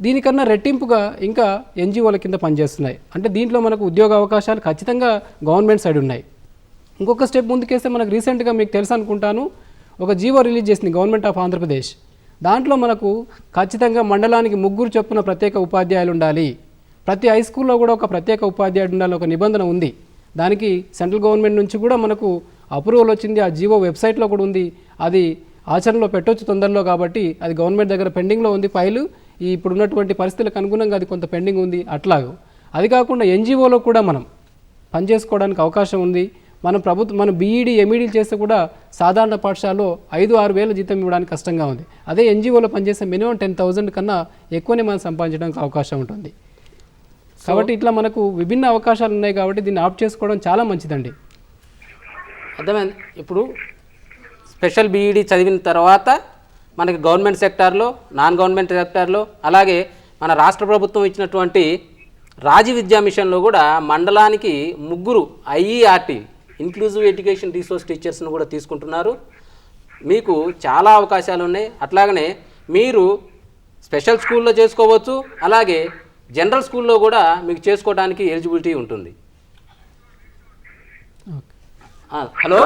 దీనికన్నా రెట్టింపుగా ఇంకా ఎన్జిఓల కింద పనిచేస్తున్నాయి. అంటే దీంట్లో మనకు ఉద్యోగ అవకాశాలు ఖచ్చితంగా గవర్నమెంట్ సైడ్ ఉన్నాయి. ఇంకొక స్టెప్ ముందుకేస్తే మనకు రీసెంట్గా మీకు తెలుసు అనుకుంటాను, ఒక జీవో రిలీజ్ చేసింది గవర్నమెంట్ ఆఫ్ ఆంధ్రప్రదేశ్. దాంట్లో మనకు ఖచ్చితంగా మండలానికి 3 చొప్పున ప్రత్యేక ఉపాధ్యాయులు ఉండాలి, ప్రతి హై స్కూల్లో కూడా ఒక ప్రత్యేక ఉపాధ్యాయుడు ఉండాలి ఒక నిబంధన ఉంది. దానికి సెంట్రల్ గవర్నమెంట్ నుంచి కూడా మనకు అప్రూవల్ వచ్చింది. ఆ జీవో వెబ్సైట్లో కూడా ఉంది. అది ఆచరణలో పెట్టొచ్చు తొందరలో. కాబట్టి అది గవర్నమెంట్ దగ్గర పెండింగ్లో ఉంది ఫైలు. ఈ ఇప్పుడున్నటువంటి పరిస్థితులకు అనుగుణంగా అది కొంత పెండింగ్ ఉంది. అట్లాగూ అది కాకుండా ఎన్జిఓలో కూడా మనం పనిచేసుకోవడానికి అవకాశం ఉంది. మనం బీఈడీ ఎంఈడీలు చేస్తే కూడా సాధారణ పాఠశాలలో 5-6 వేల జీతం ఇవ్వడానికి కష్టంగా ఉంది. అదే ఎన్జిఓలో పనిచేస్తే మినిమం 10,000 కన్నా ఎక్కువనే మనం సంపాదించడానికి అవకాశం ఉంటుంది. కాబట్టి ఇట్లా మనకు విభిన్న అవకాశాలు ఉన్నాయి. కాబట్టి దీన్ని ఆప్ట్ చేసుకోవడం చాలా మంచిదండి. అర్థమైంది. ఇప్పుడు స్పెషల్ బీఈడీ చదివిన తర్వాత మనకి గవర్నమెంట్ సెక్టార్లో, నాన్ గవర్నమెంట్ సెక్టార్లో, అలాగే మన రాష్ట్ర ప్రభుత్వం ఇచ్చినటువంటి రాజీ విద్యా మిషన్లో కూడా మండలానికి 3 ఐఈఆర్టీ ఇంక్లూజివ్ ఎడ్యుకేషన్ రిసోర్స్ టీచర్స్ను కూడా తీసుకుంటున్నారు. మీకు చాలా అవకాశాలు ఉన్నాయి. అట్లాగనే మీరు స్పెషల్ స్కూల్లో చేసుకోవచ్చు, అలాగే జనరల్ స్కూల్లో కూడా మీకు చేసుకోవడానికి ఎలిజిబిలిటీ ఉంటుంది. హలో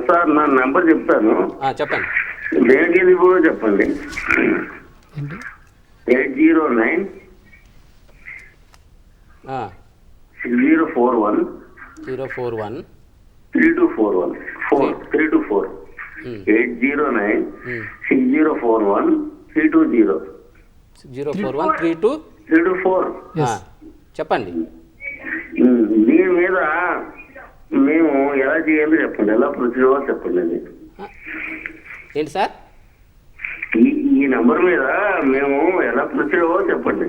సార్, నా నెంబర్ చెప్తాను, చెప్పండి. దేనికి కూడా చెప్పండి. 809 041 041 3241 324 809 6041 320 041 3224 చెప్పండి. దీని మీద మేము ఎలా చేయాలో చెప్పండి, ఎలా ప్రొసీజర్ చెప్పండి. అది ఏంటి సార్? ఈ నెంబర్ మీద మేము ఎలా ప్రొసీజర్ చెప్పండి.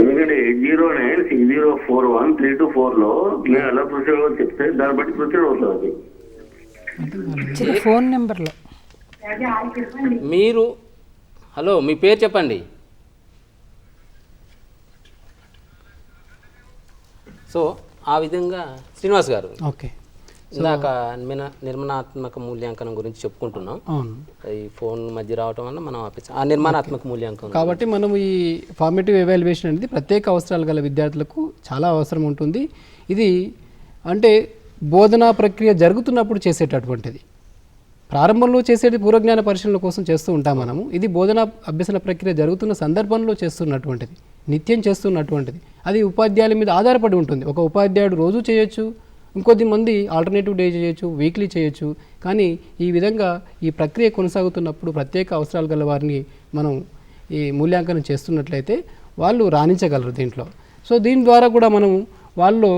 ఎందుకంటే 809 6041 324లో మేము ఎలా ప్రొసీజర్ చెప్తే దాన్ని బట్టి ప్రొసీజర్ అవుతుంది. అది ఫోన్ నెంబర్లో మీరు హలో మీ పేరు చెప్పండి. సో ఆ విధంగా శ్రీనివాస్ గారు, ఓకే, ఇందాక నిర్మాణాత్మక మూల్యాంకనం గురించి చెప్పుకుంటున్నాం. ఈ ఫోన్ మధ్య రావటం వల్ల మనం ఆ నిర్మాణాత్మక మూల్యాంకనం కాబట్టి మనం ఈ ఫార్మేటివ్ ఎవాల్యుయేషన్ అనేది ప్రత్యేక అవసరాలు గల విద్యార్థులకు చాలా అవసరం ఉంటుంది. ఇది అంటే బోధనా ప్రక్రియ జరుగుతున్నప్పుడు చేసేటటువంటిది. ప్రారంభంలో చేసేది పూర్వజ్ఞాన పరిశీలన కోసం చేస్తూ ఉంటాం మనము. ఇది బోధనా అభ్యసన ప్రక్రియ జరుగుతున్న సందర్భంలో చేస్తున్నటువంటిది, నిత్యం చేస్తున్నటువంటిది. అది ఉపాధ్యాయుల మీద ఆధారపడి ఉంటుంది. ఒక ఉపాధ్యాయుడు రోజు చేయొచ్చు, ఇంకొద్ది మంది ఆల్టర్నేటివ్ డే చేయొచ్చు, వీక్లీ చేయొచ్చు. కానీ ఈ విధంగా ఈ ప్రక్రియ కొనసాగుతున్నప్పుడు ప్రత్యేక అవసరాలు గల వారిని మనం ఈ మూల్యాంకనం చేస్తున్నట్లయితే వాళ్ళు రాణించగలరు దీంట్లో. సో దీని ద్వారా కూడా మనం వాళ్ళు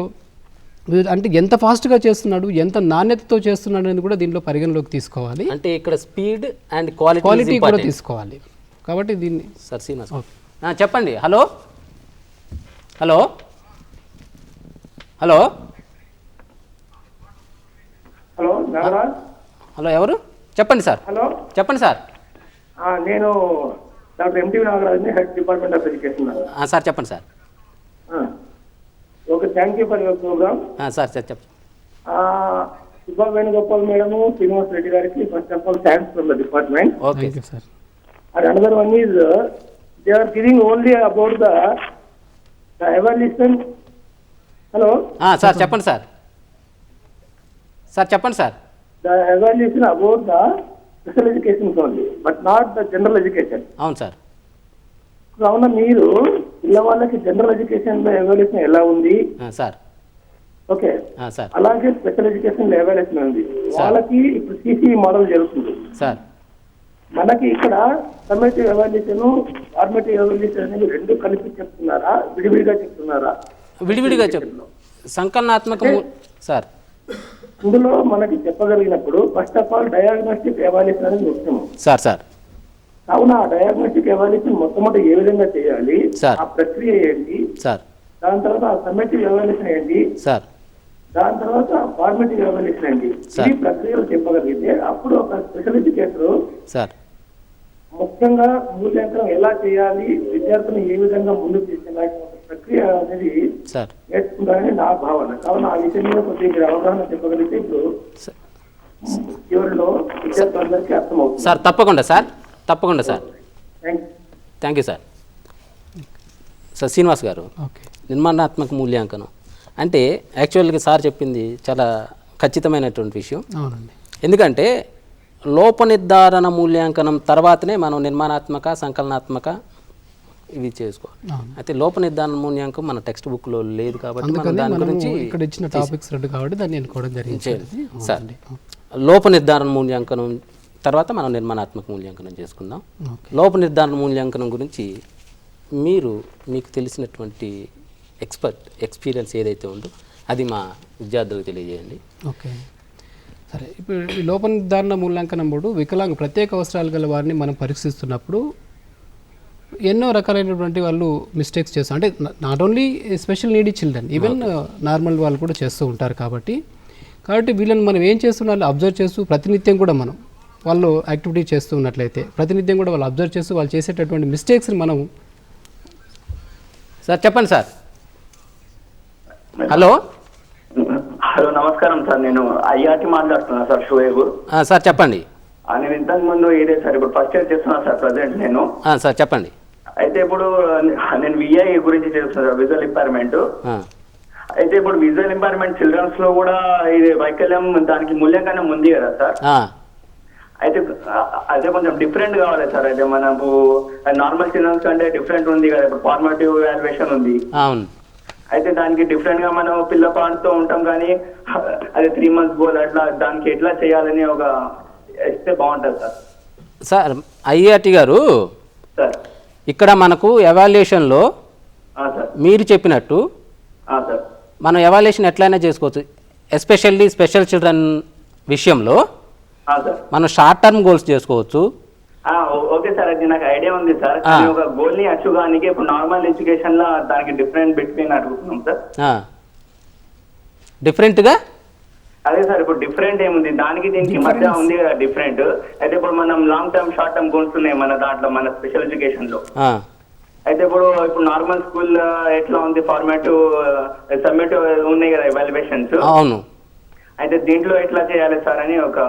అంటే ఎంత ఫాస్ట్గా చేస్తున్నాడు, ఎంత నాణ్యతతో చేస్తున్నాడు అనేది కూడా దీంట్లో పరిగణలోకి తీసుకోవాలి. అంటే ఇక్కడ స్పీడ్ అండ్ క్వాలిటీ కూడా తీసుకోవాలి. కాబట్టి దీన్ని సార్ శ్రీనివాస్ చెప్పండి. Hello hello hello hello Nagaraj. Hello, ఎవరు? చెప్పండి సార్. హలో, చెప్పండి సార్. నేను డాక్టర్ ఎంటీ నాగరాజ్ని, head department of education. Sir చెప్పండి sir. Okay, thank you for your program. Sir sir చెప్పండి. సుబ్బా వేణుగోపాల్ మేడము, శ్రీనివాస్ రెడ్డి గారికి first of all thanks for the department. Okay sir. And another one is they are giving only about the evaluation. Hello sir చెప్పండి sir. Sir చెప్పండి sir. The evaluation about the special education only, but not the general education. అవును sir. కావున మీరు పిల్లవాళ్ళకి general education లో evaluation ఎలా ఉంది sir? Okay sir. అలాగే special education లో ఎవాల్యుయేషన్ ఉంది. వాళ్ళకి ఇప్పుడు సిసి మోడల్ జరుగుతుంది సార్. మనకి ఇక్కడ సమ్మేటివ్ ఎవాల్యుయేషన్, ఫార్మేటివ్ ఎవాల్యుయేషన్ అనేది రెండు కలిపి చెప్తున్నారా, విడివిడిగా చెప్తున్నారా? విడివిడిగా సంకలనాత్మక సార్. ఇందులో మనకి చెప్పగలిగినప్పుడు first of all diagnostic evaluation అనేది ముఖ్యం సార్. సార్ కావున ఆ డయాగ్నోస్టిక్ ఎవాల్యుయేషన్ మొట్టమొదటి ఏ విధంగా చేయాలి, సార్. ఆ ప్రక్రియ ఏంటి సార్. దాని తర్వాత ఆ సమ్మేటివ్ ఎవాల్యుయేషన్ ఏంటి సార్. దాని తర్వాత ఫార్మేటివ్ ఎవాల్యుయేషన్ ఏంటి, ఈ ప్రక్రియలు చెప్పగలిగితే అప్పుడు ఒక స్పెషల్ ఎడ్యుకేటర్ సార్ ముఖ్యంగా మూల్యాంకనం ఎలా చేయాలి, విద్యార్థులను ఏ విధంగా ముందుకు తీసుకెళ్ళాలి ప్రక్రియ అనేది సార్ నేర్చుకుంటారని నా భావన. కావున ఆ విషయం మీద కొద్దిగా మీరు అవగాహన చెప్పగలిగితే ఇప్పుడు చివరిలో విద్యార్థులందరికీ అర్థమవుతుంది. సార్ తప్పకుండా సార్. తప్పకుండా sir. Thank you sir. Sir Srinivas గారు, ఓకే. నిర్మాణాత్మక మూల్యాంకనం అంటే యాక్చువల్గా సార్ చెప్పింది చాలా ఖచ్చితమైనటువంటి విషయం. అవునండి. ఎందుకంటే లోప నిర్ధారణ మూల్యాంకనం తర్వాతనే మనం నిర్మాణాత్మక, సంకలనాత్మక ఇవి చేసుకోవాలి. అయితే లోప నిర్ధారణ మూల్యాంకనం మన టెక్స్ట్ బుక్లో లేదు కాబట్టి మనం దాని గురించి ఇక్కడ ఇచ్చిన టాపిక్స్ రెండు కాబట్టి దాన్ని ఎన్నుకోవడం జరిగింది సార్. లోప నిర్ధారణ మూల్యాంకనం తర్వాత మనం నిర్మాణాత్మక మూల్యాంకనం చేసుకుందాం. లోప నిర్ధారణ మూల్యాంకనం గురించి మీకు తెలిసినటువంటి ఎక్స్పీరియన్స్ ఏదైతే ఉందో అది మా విద్యార్థులకు తెలియజేయండి. ఓకే, సరే. ఇప్పుడు ఈ లోప నిర్ధారణ మూల్యాంకనం బోర్డు ప్రత్యేక అవసరాలు గల వారిని మనం పరీక్షిస్తున్నప్పుడు ఎన్నో రకాలైనటువంటి వాళ్ళు మిస్టేక్స్ చేస్తారు. అంటే not only special needy children, even normal వాళ్ళు కూడా చేస్తూ ఉంటారు. కాబట్టి వీళ్ళని మనం ఏం చేస్తున్నారు అబ్జర్వ్ చేస్తూ ప్రతినిత్యం కూడా మనం వాళ్ళు యాక్టివిటీ చేస్తూ ఉన్నట్లయితే ప్రతినిత్యం కూడా వాళ్ళు అబ్జర్వ్ చేస్తూ వాళ్ళు చేసేటటువంటి మిస్టేక్స్ని మనం. సార్ చెప్పండి సార్. హలో హలో, నమస్కారం సార్. నేను ఐఆర్టీ మాట్లాడుతున్నా సార్, షోయేబ్. సార్ చెప్పండి. నేను ఇంతకు ముందు ఇదే సార్, ఇప్పుడు ఫస్ట్ ఇయర్ చేస్తున్నా సార్ ప్రజెంట్ నేను. సార్ చెప్పండి. అయితే ఇప్పుడు నేను విఐ గురించి చేస్తున్నా, విజువల్ ఇంపైర్మెంట్. అయితే ఇప్పుడు విజువల్ ఇంపైర్మెంట్ చిల్డ్రన్స్ లో కూడా ఇది వైకల్యం దానికి మూల్యాంకనం ఉంది కదా సార్. అయితే అదే కొంచెం డిఫరెంట్ కావాలి సార్. అయితే మనకు నార్మల్ చిల్డ్రన్స్ కంటే డిఫరెంట్ ఉంది కదా, ఇప్పుడు ఫార్మేటివ్ వాల్యుయేషన్ ఉంది. అవును. అయితే దానికి డిఫరెంట్ గా మనం పిల్లపాటుతో ఉంటాం కానీ అదే 3 months గోల్ అట్లా దానికి ఎట్లా చేయాలని ఒక ఇస్తే బాగుంటుంది సార్. సార్ ఐఆర్టీ గారు, సార్ ఇక్కడ మనకు ఎవాల్యుయేషన్లో మీరు చెప్పినట్టు సార్ మనం ఎవాల్యుయేషన్ ఎట్లయినా చేసుకోవచ్చు. ఎస్పెషల్లీ స్పెషల్ చిల్డ్రన్ విషయంలో మనం షార్ట్ టర్మ్ గోల్స్ చేసుకోవచ్చు. ఓకే సార్, అది నాకు ఐడియా ఉంది సార్. కానీ ఒక గోల్ ని అచీవ్ కానికి ఇప్పుడు నార్మల్ ఎడ్యుకేషన్ లో దానికి డిఫరెంట్ బిట్వీన్ అడుగుతున్నాం సార్. డిఫరెంట్ గా అదే సార్, ఇప్పుడు డిఫరెంట్ ఏముంది దానికి దీనికి మధ్య ఉంది కదా డిఫరెంట్. అయితే ఇప్పుడు మనం long term short term goals ఉన్నాయి మన దాంట్లో, మన స్పెషల్ ఎడ్యుకేషన్ లో. అయితే ఇప్పుడు నార్మల్ స్కూల్ ఎట్లా ఉంది, ఫార్మేటివ్ సమ్మేటివ్ ఉన్నాయి కదా ఎవాల్యుయేషన్స్. అవును. అయితే దీంట్లో ఎట్లా చేయాలి సార్ అని ఒక,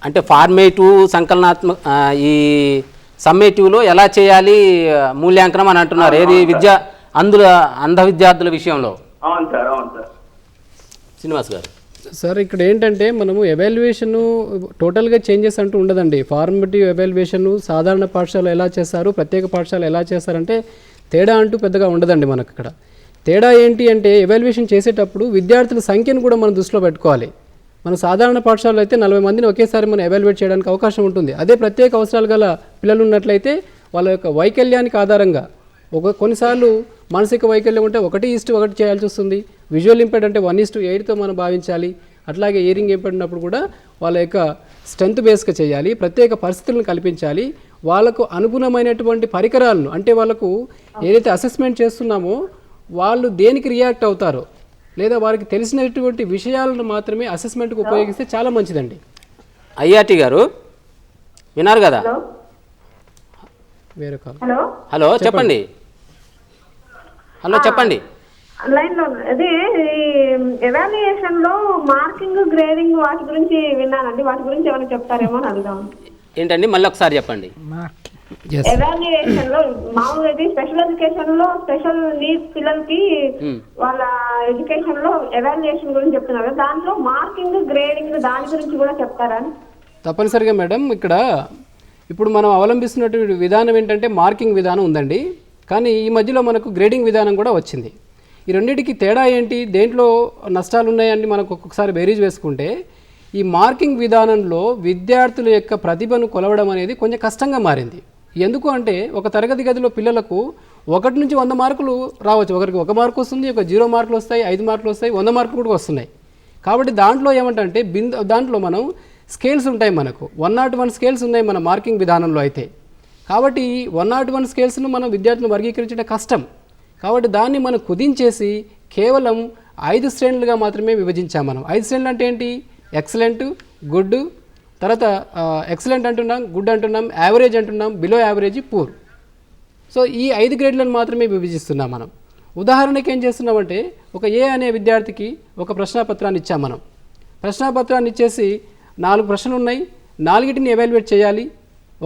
అంటే ఫార్మేటివ్, సంకలనాత్మక, ఈ సమ్మేటివ్లో ఎలా చేయాలి మూల్యాంకనం అని అంటున్నారు. ఏది అందులో అంధ విద్యార్థుల విషయంలో. అవును సార్, అవును సార్. శ్రీనివాస్ గారు. సార్ ఇక్కడ ఏంటంటే మనము ఎవాల్యుయేషన్ టోటల్గా చేంజెస్ అంటూ ఉండదండి. ఫార్మేటివ్ ఎవాల్యుయేషన్ సాధారణ పాఠశాల ఎలా చేస్తారు, ప్రత్యేక పాఠశాల ఎలా చేస్తారంటే తేడా అంటూ పెద్దగా ఉండదండి మనకు. ఇక్కడ తేడా ఏంటి అంటే ఎవాల్యుయేషన్ చేసేటప్పుడు విద్యార్థుల సంఖ్యను కూడా మనం దృష్టిలో పెట్టుకోవాలి. మన సాధారణ పాఠశాలలో అయితే 40 మందిని ఒకేసారి మనం ఎవాల్యుయేట్ చేయడానికి అవకాశం ఉంటుంది. అదే ప్రత్యేక అవసరాలు గల పిల్లలు ఉన్నట్లయితే వాళ్ళ యొక్క వైకల్యానికి ఆధారంగా కొన్నిసార్లు మానసిక వైకల్యం ఉంటే 1:1 చేయాల్సి వస్తుంది. విజువల్ ఇంపైర్డ్ అంటే 1:8తో మనం భావించాలి. అట్లాగే ఇయరింగ్ ఇంపైర్డ్ ఉన్నప్పుడు కూడా వాళ్ళ యొక్క స్ట్రెంత్ బేస్గా చేయాలి. ప్రత్యేక పరిస్థితులను కల్పించాలి. వాళ్ళకు అనుగుణమైనటువంటి పరికరాలను, అంటే వాళ్ళకు ఏదైతే అసెస్మెంట్ చేస్తున్నామో వాళ్ళు దేనికి రియాక్ట్ అవుతారో లేదా వారికి తెలిసినటువంటి విషయాలను మాత్రమే అసెస్మెంట్కి ఉపయోగిస్తే చాలా మంచిదండి. ఐఆర్టీ గారు విన్నారు కదా? వేరే కాల్. హలో చెప్పండి. హలో చెప్పండి. లైన్ లో అదే ఎవాల్యుయేషన్ లో మార్కింగ్ గ్రేడింగ్ వాటి గురించి విన్నానండి. వాటి గురించి ఏమైనా చెప్తారేమో అని అడుగుదాం. ఏంటండి మళ్ళీ ఒకసారి చెప్పండి. ఎవాల్యుయేషన్ లో మామూలుగా స్పెషల్ ఎడ్యుకేషన్ లో స్పెషల్ నీడ్స్ పిల్లలకి వాళ్ళ ఎడ్యుకేషన్ లో ఎవాల్యుయేషన్ గురించి చెప్తున్నారు. దాంట్లో మార్కింగ్ గ్రేడింగ్ దాని గురించి కూడా చెప్తారా? తప్పనిసరిగా మేడం. ఇప్పుడు మనం అవలంబిస్తున్నటువంటి విధానం ఏంటంటే మార్కింగ్ విధానం ఉందండి, కానీ ఈ మధ్యలో మనకు గ్రేడింగ్ విధానం కూడా వచ్చింది. ఈ రెండింటికి తేడా ఏంటి, దేంట్లో నష్టాలు ఉన్నాయని మనకు ఒక్కొక్కసారి బేరీజ్ వేసుకుంటే, ఈ మార్కింగ్ విధానంలో విద్యార్థుల యొక్క ప్రతిభను కొలవడం అనేది కొంచెం కష్టంగా మారింది. ఎందుకు అంటే ఒక తరగతి గదిలో పిల్లలకు 1 నుంచి 100 మార్కులు రావచ్చు. ఒకరికి 1 మార్కు వస్తుంది, ఒక 0 మార్కులు వస్తాయి, 5 మార్కులు వస్తాయి, 100 మార్కులు కూడా వస్తున్నాయి. కాబట్టి దాంట్లో ఏమంటే దాంట్లో మనం స్కేల్స్ ఉంటాయి. మనకు 101 స్కేల్స్ ఉన్నాయి మన మార్కింగ్ విధానంలో అయితే. కాబట్టి 101 స్కేల్స్ను మనం విద్యార్థులను వర్గీకరించడం కష్టం. కాబట్టి దాన్ని మనం కుదించేసి కేవలం 5 శ్రేణులుగా మాత్రమే విభజించాం మనం. 5 శ్రేణులు అంటే ఏంటి? ఎక్సలెంట్, గుడ్, తర్వాత ఎక్సలెంట్ అంటున్నాం, గుడ్ అంటున్నాం, యావరేజ్ అంటున్నాం, బిలో యావరేజ్, పూర్. సో ఈ 5 గ్రేడ్లను మాత్రమే విభజిస్తున్నాం మనం. ఉదాహరణకి ఏం చేస్తున్నామంటే ఒక ఏ అనే విద్యార్థికి ఒక ప్రశ్నాపత్రాన్ని ఇచ్చాం మనం. ప్రశ్నాపత్రాన్ని ఇచ్చేసి 4 ప్రశ్నలు ఉన్నాయి, 4టిని ఎవాల్యుయేట్ చేయాలి.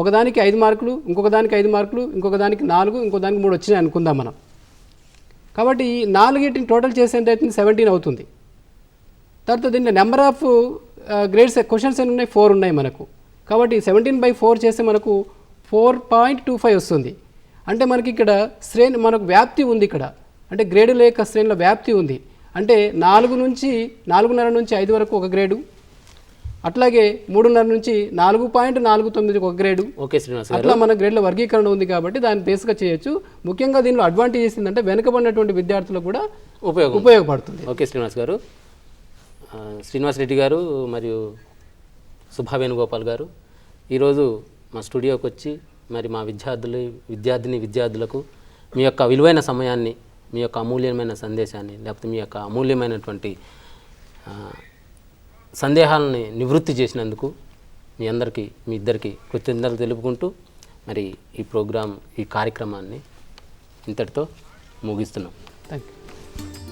ఒకదానికి 5 మార్కులు, ఇంకొక దానికి 5 మార్కులు, ఇంకొక దానికి 4, ఇంకొక దానికి 3 వచ్చినాయి అనుకుందాం మనం. కాబట్టి 4టిని టోటల్ చేసేటైతే 17 అవుతుంది. తర్వాత దీంట్లో నెంబర్ ఆఫ్ గ్రేడ్స్ క్వశ్చన్స్ ఎన్ని ఉన్నాయి? 4 ఉన్నాయి మనకు. కాబట్టి 17/4 చేస్తే మనకు 4.25 వస్తుంది. అంటే మనకి ఇక్కడ శ్రేణి మనకు వ్యాప్తి ఉంది. ఇక్కడ అంటే గ్రేడుల యొక్క శ్రేణిలో వ్యాప్తి ఉంది. అంటే 4 నుంచి 4.5 నుంచి 5 వరకు ఒక గ్రేడు, అట్లాగే 3.5 నుంచి 4.49 ఒక గ్రేడు. ఓకే శ్రీనివాస్ గారు, అట్లా మన గ్రేడ్ల వర్గీకరణ ఉంది కాబట్టి దాన్ని బేస్గా చేయొచ్చు. ముఖ్యంగా దీనిలో అడ్వాంటేజ్ ఏంటంటే వెనుకబడినటువంటి విద్యార్థులకు కూడా ఉపయోగపడుతుంది. ఓకే శ్రీనివాస్ గారు, శ్రీనివాస్ రెడ్డి గారు మరియు సుభా వేణుగోపాల్ గారు ఈరోజు మా స్టూడియోకి వచ్చి మరి మా విద్యార్థులకు మీ యొక్క విలువైన సమయాన్ని, మీ యొక్క అమూల్యమైన సందేశాన్ని, లేకపోతే మీ యొక్క అమూల్యమైనటువంటి సందేహాలని నివృత్తి చేసినందుకు మీ ఇద్దరికి కృతజ్ఞతలు తెలుపుకుంటూ మరి ఈ కార్యక్రమాన్ని ఇంతటితో ముగిస్తున్నాం. Thank you.